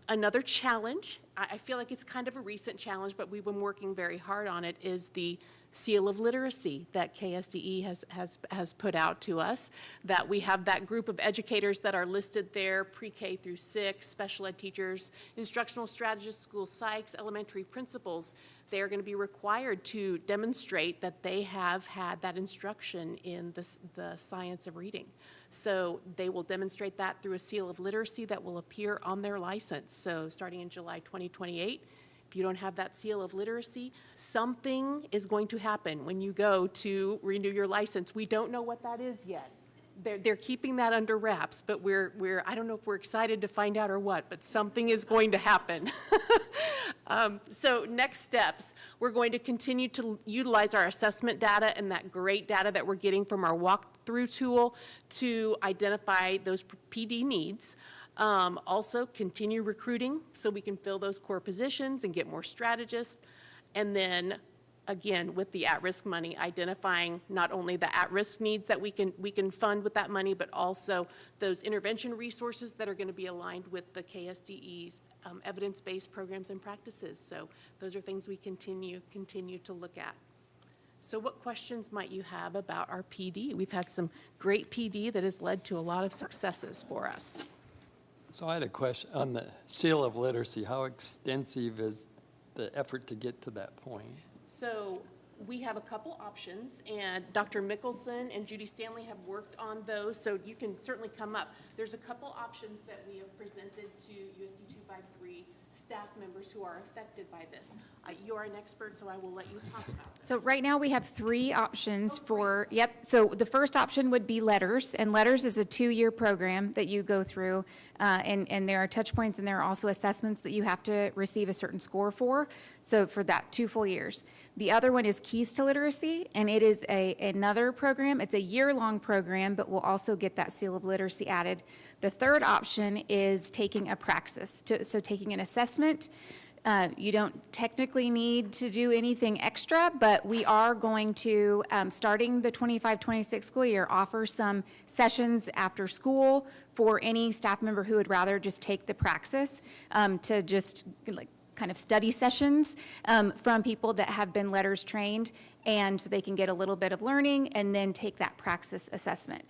another challenge, I feel like it's kind of a recent challenge, but we've been working very hard on it, is the seal of literacy that KSDE has put out to us, that we have that group of educators that are listed there, pre-K through 6, special ed teachers, instructional strategists, school psychs, elementary principals. They are going to be required to demonstrate that they have had that instruction in the science of reading. So they will demonstrate that through a seal of literacy that will appear on their license. So starting in July 2028, if you don't have that seal of literacy, something is going to happen when you go to renew your license. We don't know what that is yet. They're keeping that under wraps, but I don't know if we're excited to find out or what, but something is going to happen. So next steps, we're going to continue to utilize our assessment data and that great data that we're getting from our walkthrough tool to identify those PD needs. Also continue recruiting so we can fill those core positions and get more strategists. And then again, with the at-risk money, identifying not only the at-risk needs that we can fund with that money, but also those intervention resources that are going to be aligned with the KSDE's evidence-based programs and practices. So those are things we continue to look at. So what questions might you have about our PD? We've had some great PD that has led to a lot of successes for us. So I had a question on the seal of literacy. How extensive is the effort to get to that point? So we have a couple options, and Dr. Mickelson and Judy Stanley have worked on those, so you can certainly come up. There's a couple options that we have presented to USD253 staff members who are affected by this. You're an expert, so I will let you talk about this. So right now we have 3 options so the first option would be Letters, and Letters is a 2-year program that you go through, and there are touch points and there are also assessments that you have to receive a certain score for, so for that 2 full years. The other one is Keys to Literacy, and it is another program. It's a year-long program, but we'll also get that seal of literacy added. The third option is taking a praxis, so taking an assessment. You don't technically need to do anything extra, but we are going to, starting the 25-26 school year, offer some sessions after school for any staff member who would rather just take the praxis, to just kind of study sessions from people that have been Letters trained, and they can get a little bit of learning and then take that praxis assessment.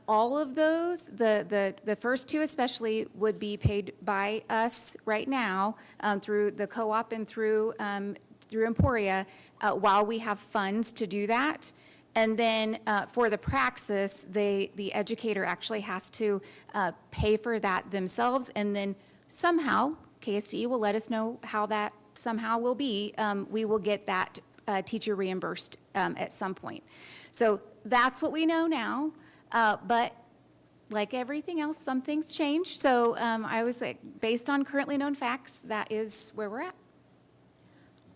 All of those, the first 2 especially, would be paid by us right now through the co-op and through Emporia while we have funds to do that. And then for the praxis, the educator actually has to pay for that themselves, and then somehow KSDE will let us know how that somehow will be. We will get that teacher reimbursed at some point. So that's what we know now, but like everything else, some things change. So I was based on currently known facts, that is where we're at.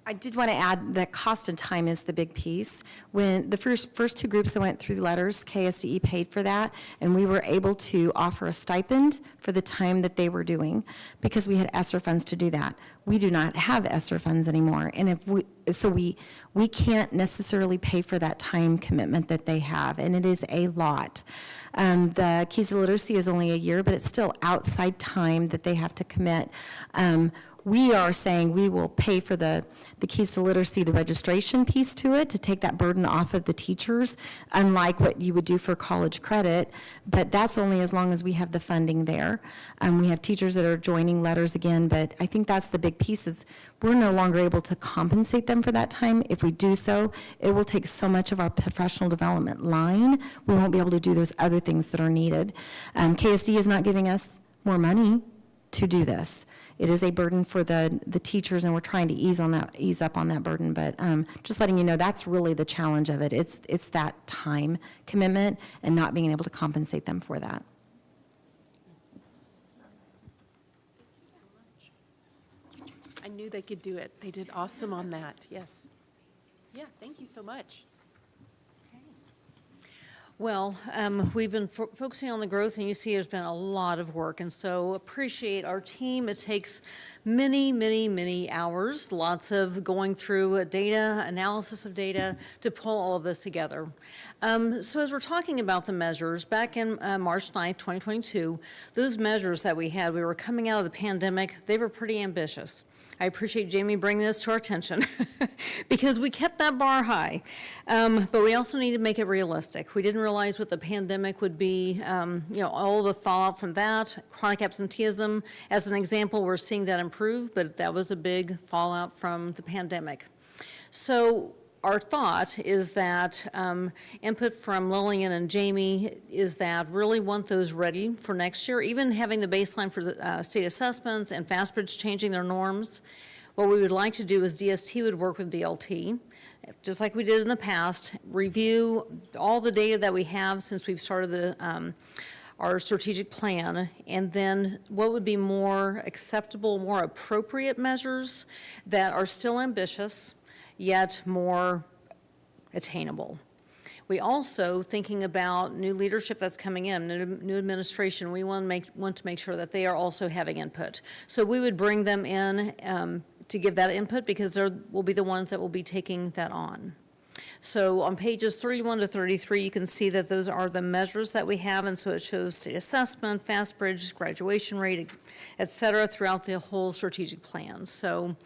I did want to add that cost and time is the big piece. When the first 2 groups that went through Letters, KSDE paid for that, and we were able to offer a stipend for the time that they were doing because we had ESSER funds to do that. We do not have ESSER funds anymore, and we can't necessarily pay for that time commitment that they have, and it is a lot. The Keys to Literacy is only a year, but it's still outside time that they have to commit. We are saying we will pay for the Keys to Literacy, the registration piece to it, to take that burden off of the teachers, unlike what you would do for college credit, but that's only as long as we have the funding there. We have teachers that are joining Letters again, but I think that's the big piece is we're no longer able to compensate them for that time. If we do so, it will take so much of our professional development line, we won't be able to do those other things that are needed. KSD is not giving us more money to do this. It is a burden for the teachers, and we're trying to ease up on that burden. But just letting you know, that's really the challenge of it. It's that time commitment and not being able to compensate them for that. I knew they could do it. They did awesome on that. Yes. Yeah, thank you so much. Well, we've been focusing on the growth, and you see there's been a lot of work, and so appreciate our team. It takes many, many, many hours, lots of going through data, analysis of data, to pull all of this together. So as we're talking about the measures, back in March 9th, 2022, those measures that we had, we were coming out of the pandemic, they were pretty ambitious. I appreciate Jamie bringing this to our attention because we kept that bar high. But we also need to make it realistic. We didn't realize what the pandemic would be, all the fallout from that, chronic absenteeism. As an example, we're seeing that improve, but that was a big fallout from the pandemic. So our thought is that input from Lillian and Jamie is that really want those ready for next year, even having the baseline for the state assessments and FastBridge changing their norms. What we would like to do is DST would work with DLT, just like we did in the past, review all the data that we have since we've started our strategic plan, and then what would be more acceptable, more appropriate measures that are still ambitious, yet more attainable. We also, thinking about new leadership that's coming in, new administration, we want to make sure that they are also having input. So we would bring them in to give that input because they will be the ones that will be taking that on. So on pages 31 to 33, you can see that those are the measures that we have, and so it shows state assessment, FastBridge, graduation rate, et cetera, throughout the whole strategic plan. So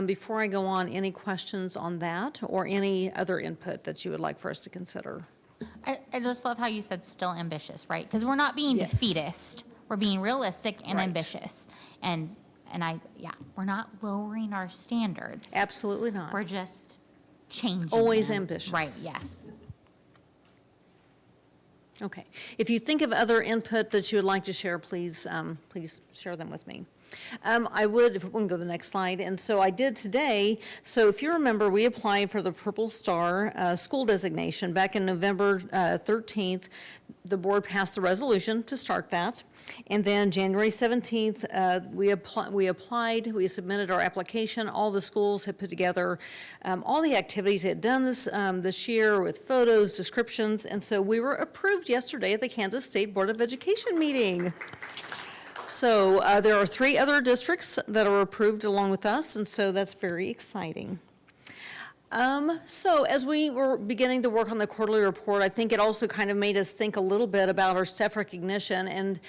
before I go on, any questions on that or any other input that you would like for us to consider? I just love how you said still ambitious, right? Because we're not being defeatist. We're being realistic and ambitious. And we're not lowering our standards. Absolutely not. We're just changing Always them. ambitious. Right, yes. Okay. If you think of other input that you would like to share, please share them with me. I would, if we can go to the next slide, and so I did today, so if you remember, we applied for the Purple Star school designation back in November 13th. The board passed the resolution to start that, and then January 17th, we submitted our application. All the schools had put together all the activities they had done this year with photos, descriptions, and so we were approved yesterday at the Kansas State Board of Education meeting. So there are 3 other districts that are approved along with us, and so that's very exciting. So as we were beginning to work on the quarterly report, I think it also kind of made us think a little bit about our staff recognition, and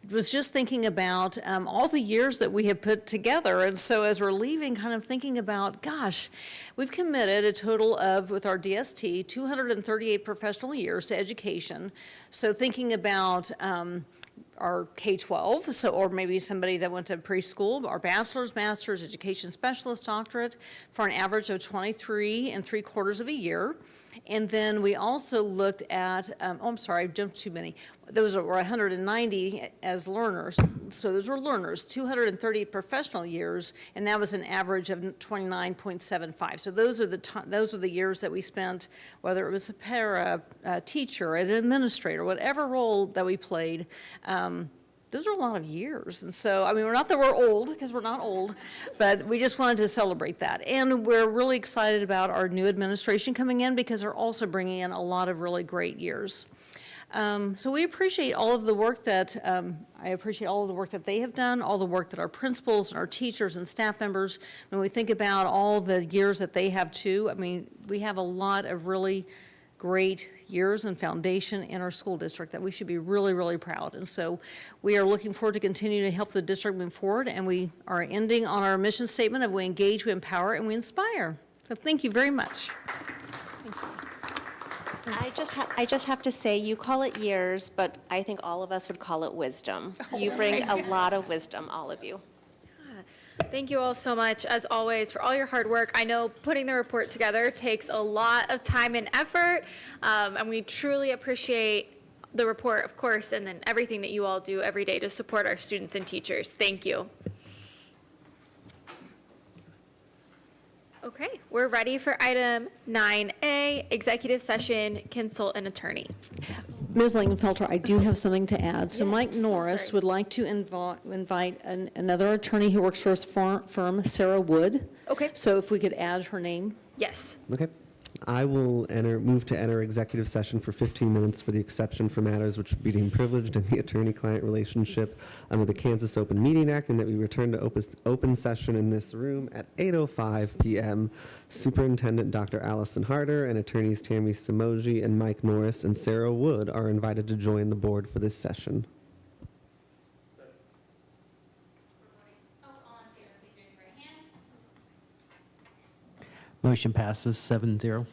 was just thinking about all the years that we have put together. And so as we're leaving, kind of thinking about, gosh, we've committed a total of, with our DST, 238 professional years to education. So thinking about our K-12, so, or maybe somebody that went to preschool, our bachelor's, master's, education specialist, doctorate, for an average of 23 3/4 of a year. And then we also looked at, I jumped too many. Those were 190 as learners. So those were learners, 230 professional years, and that was an average of 29.75. So those are the years that we spent, whether it was a para, a teacher, an administrator, whatever role that we played. Those are a lot of years. And so, we're not that we're old, because we're not old, but we just wanted to celebrate that. And we're really excited about our new administration coming in, because they're also bringing in a lot of really great years. So we appreciate all of the work that, I appreciate all of the work that they have done, all the work that our principals and our teachers and staff members, when we think about all the years that they have too, we have a lot of really great years and foundation in our school district that we should be really, really proud. And so we are looking forward to continuing to help the district move forward, and we are ending on our mission statement of we engage, we empower, and we inspire. So thank you very much. I just have to say, you call it years, but I think all of us would call it wisdom. You bring a lot of wisdom, all of you. Thank you all so much, as always, for all your hard work. I know putting the report together takes a lot of time and effort, and we truly appreciate the report, of course, and then everything that you all do every day to support our students and teachers. Thank you. Okay, we're ready for item 9A, executive session, consult an attorney. Ms. Langenfelter, I do have something to add. So Mike Norris would like to invite another attorney who works for his firm, Sarah Wood. Okay. So if we could add her name. Yes. Okay. I will move to enter executive session for 15 minutes for the exception for matters which would be deemed privileged in the attorney-client relationship under the Kansas Open Meeting Act, and that we return to open session in this room at 8:05 p.m. Superintendent Dr. Allison Harder and attorneys Tammy Samoji and Mike Norris and Sarah Wood are invited to join the board for this session. Motion passes 7-0.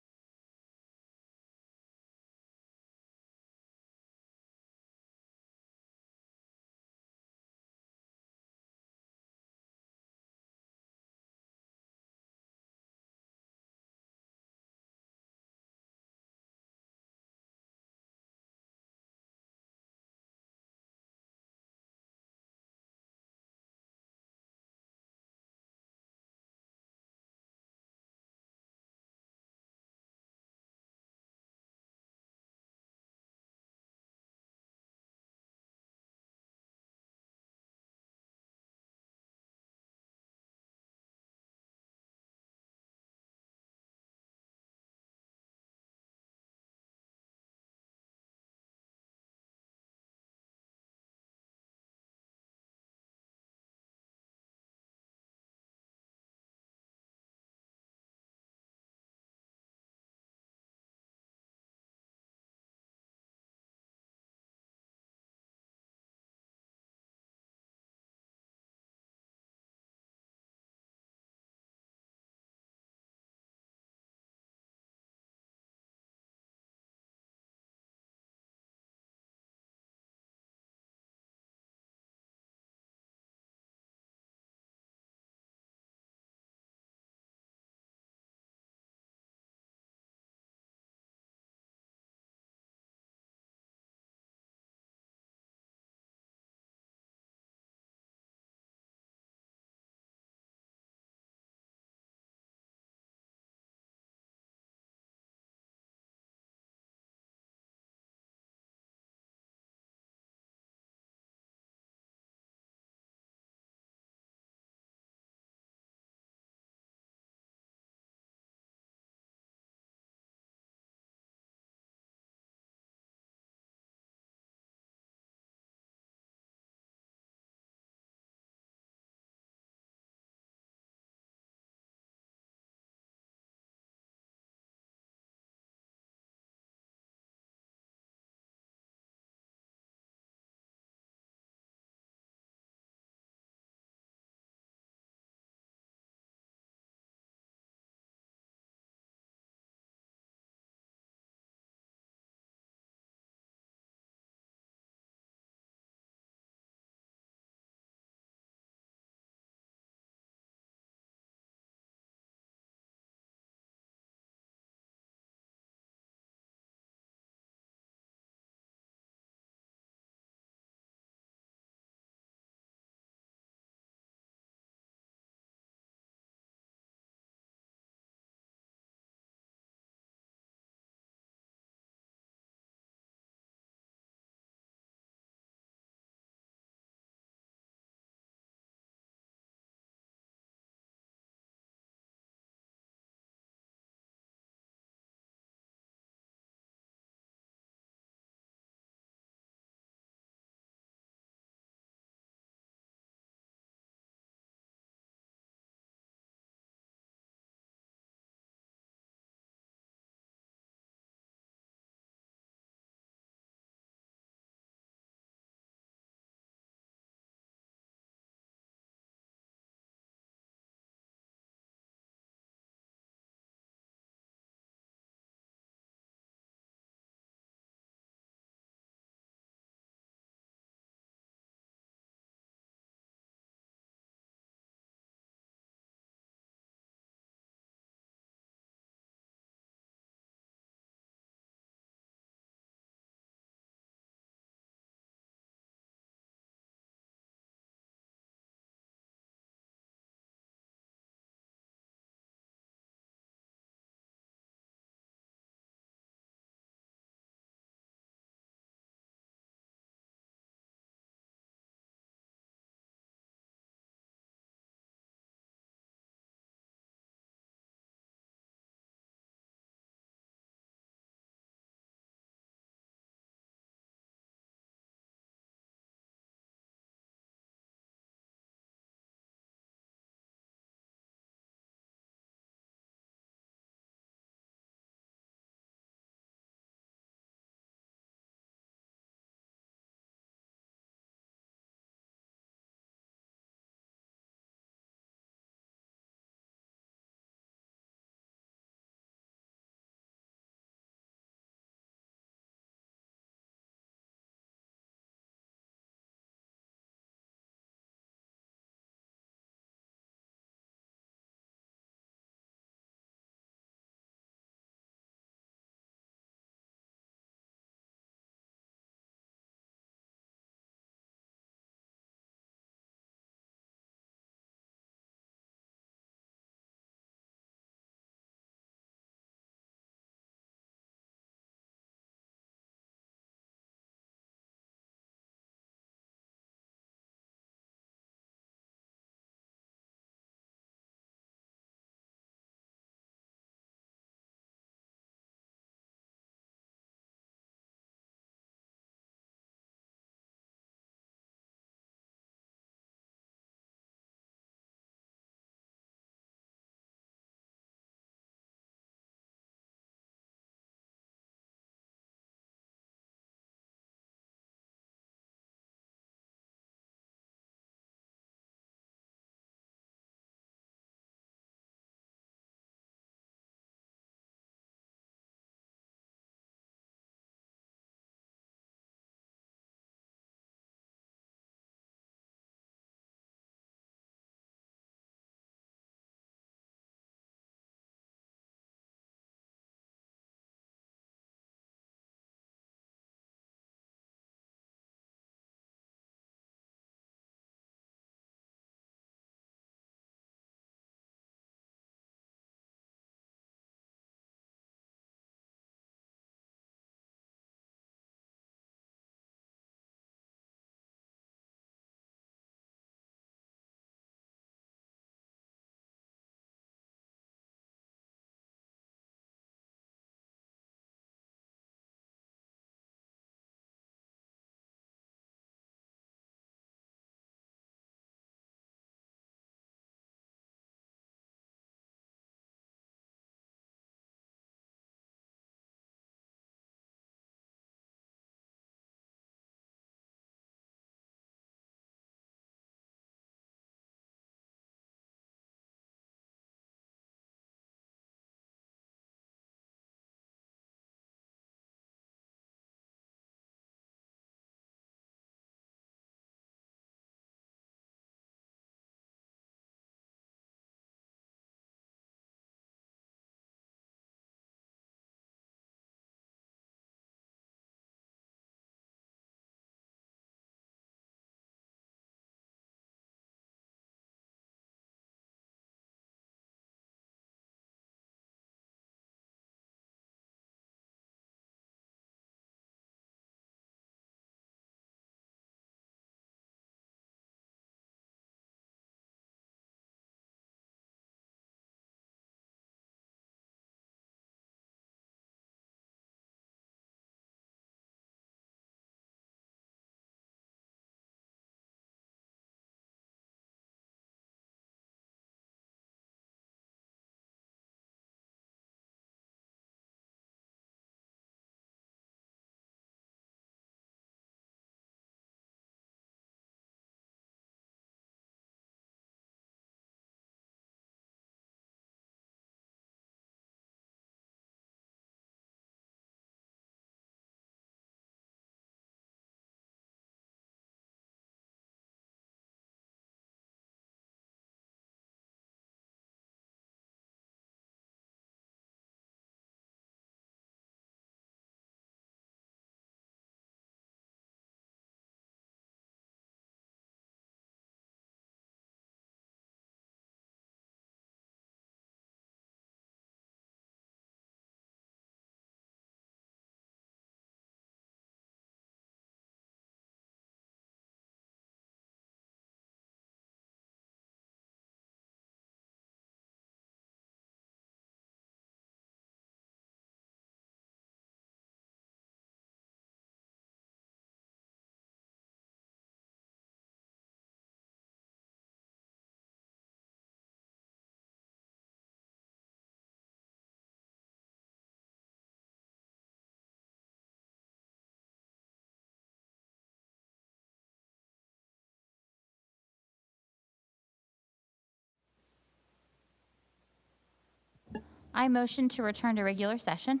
I motion to return to regular session.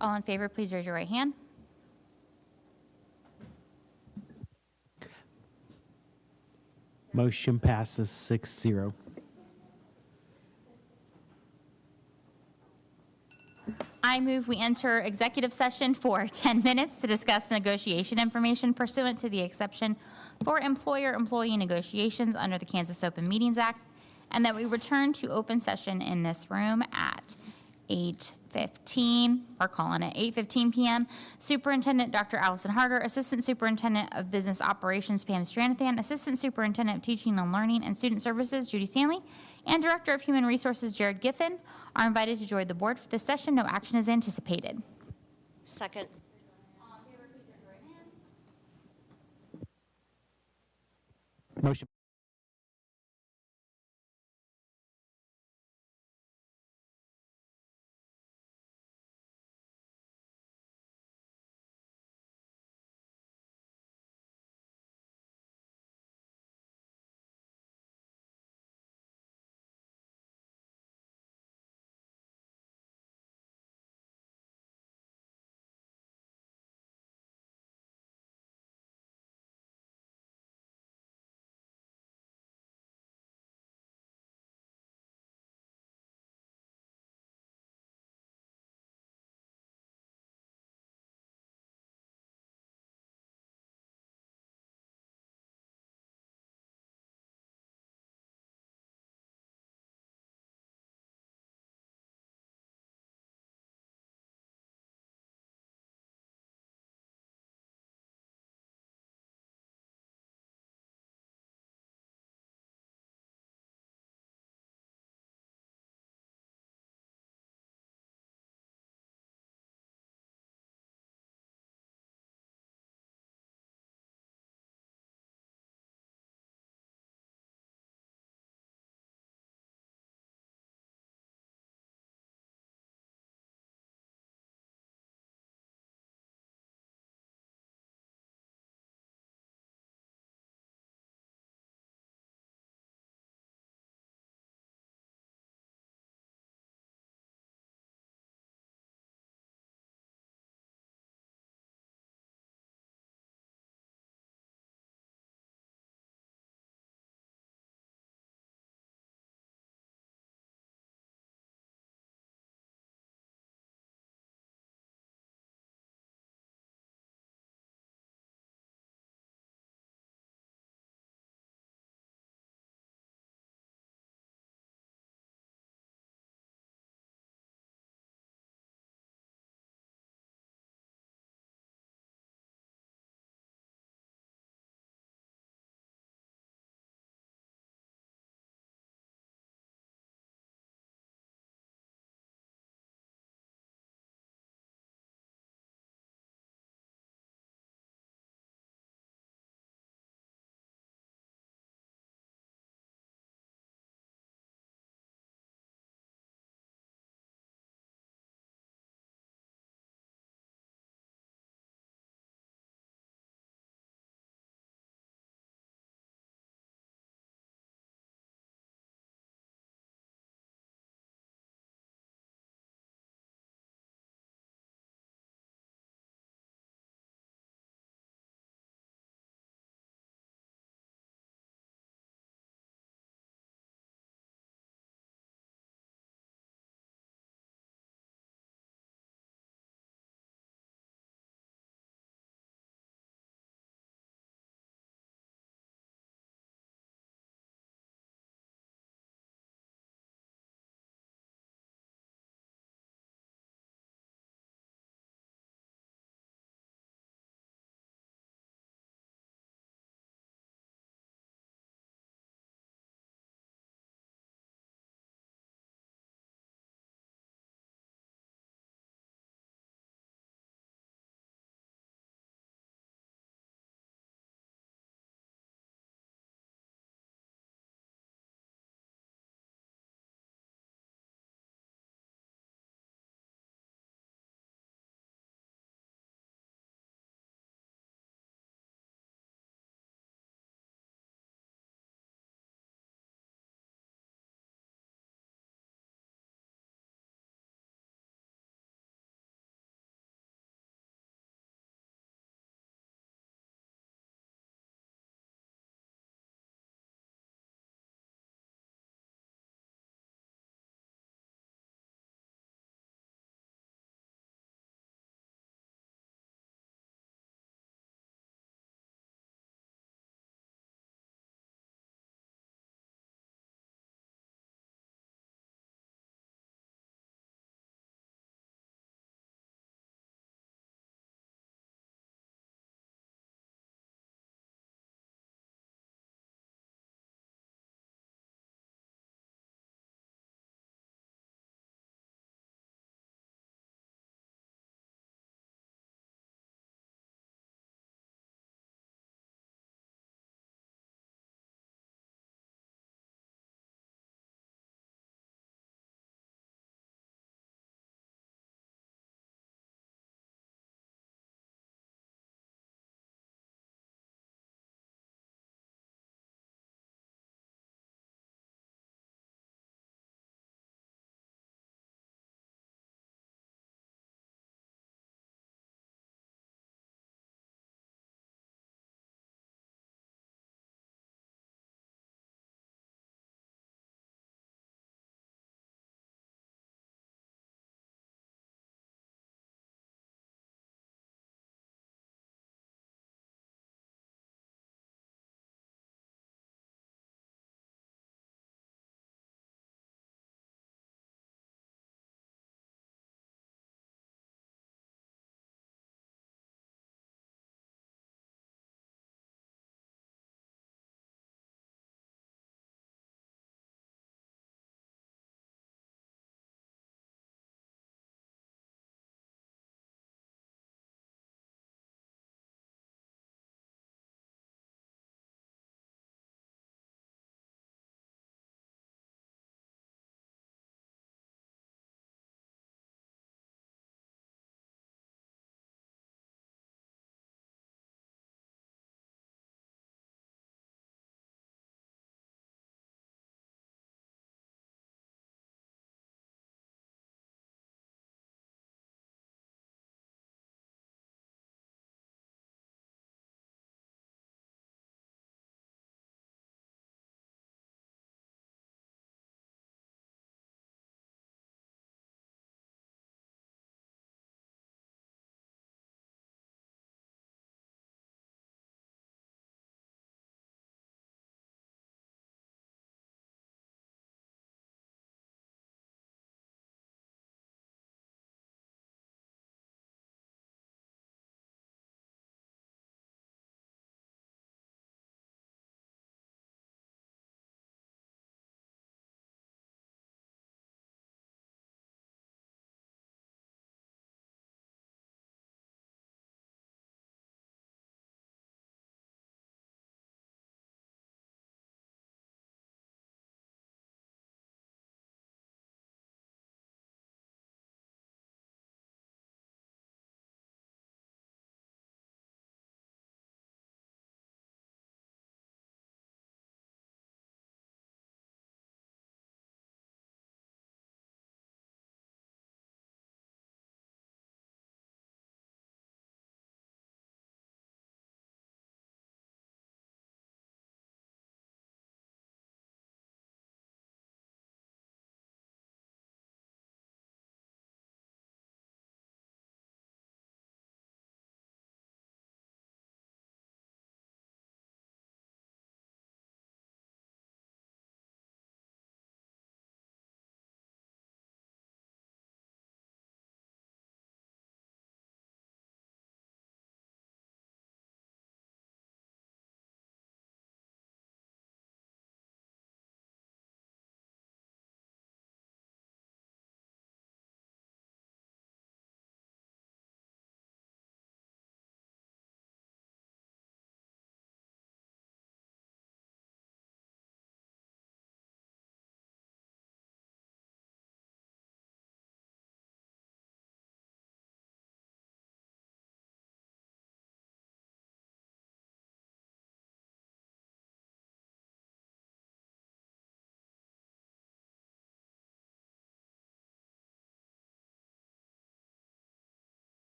All in favor, please raise your right hand. Motion passes 6-0. I move we enter executive session for 10 minutes to discuss negotiation information pursuant to the exception for employer-employee negotiations under the Kansas Open Meetings Act, and that we return to open session in this room at 8:15, or calling it 8:15 p.m. Superintendent Dr. Allison Harder, Assistant Superintendent of Business Operations Pam Stranathan, Assistant Superintendent of Teaching and Learning and Student Services Judy Stanley, and Director of Human Resources Jared Giffen are invited to join the board for this session. No action is anticipated. Second. Motion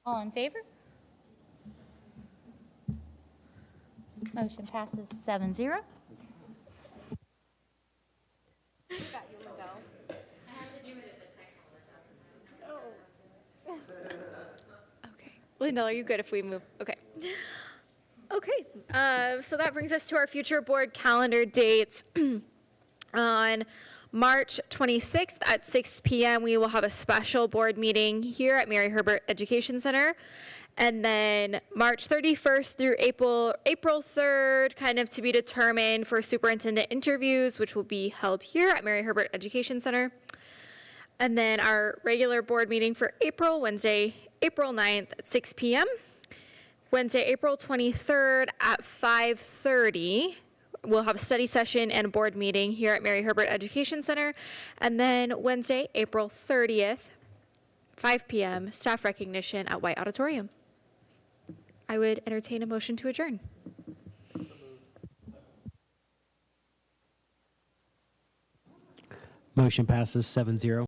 All in favor? Motion passes 7-0. Linda, are you good if we move? Okay. Okay, so that brings us to our future board calendar dates. On March 26th at 6 p.m., we will have a special board meeting here at Mary Herbert Education Center. And then March 31st through April 3rd, kind of to be determined for superintendent interviews, which will be held here at Mary Herbert Education Center. And then our regular board meeting for April, Wednesday, April 9th at 6 p.m. Wednesday, April 23rd at 5:30. We'll have a study session and a board meeting here at Mary Herbert Education Center. And then Wednesday, April 30th, 5 p.m., staff recognition at White Auditorium. I would entertain a motion to adjourn. Motion passes 7-0.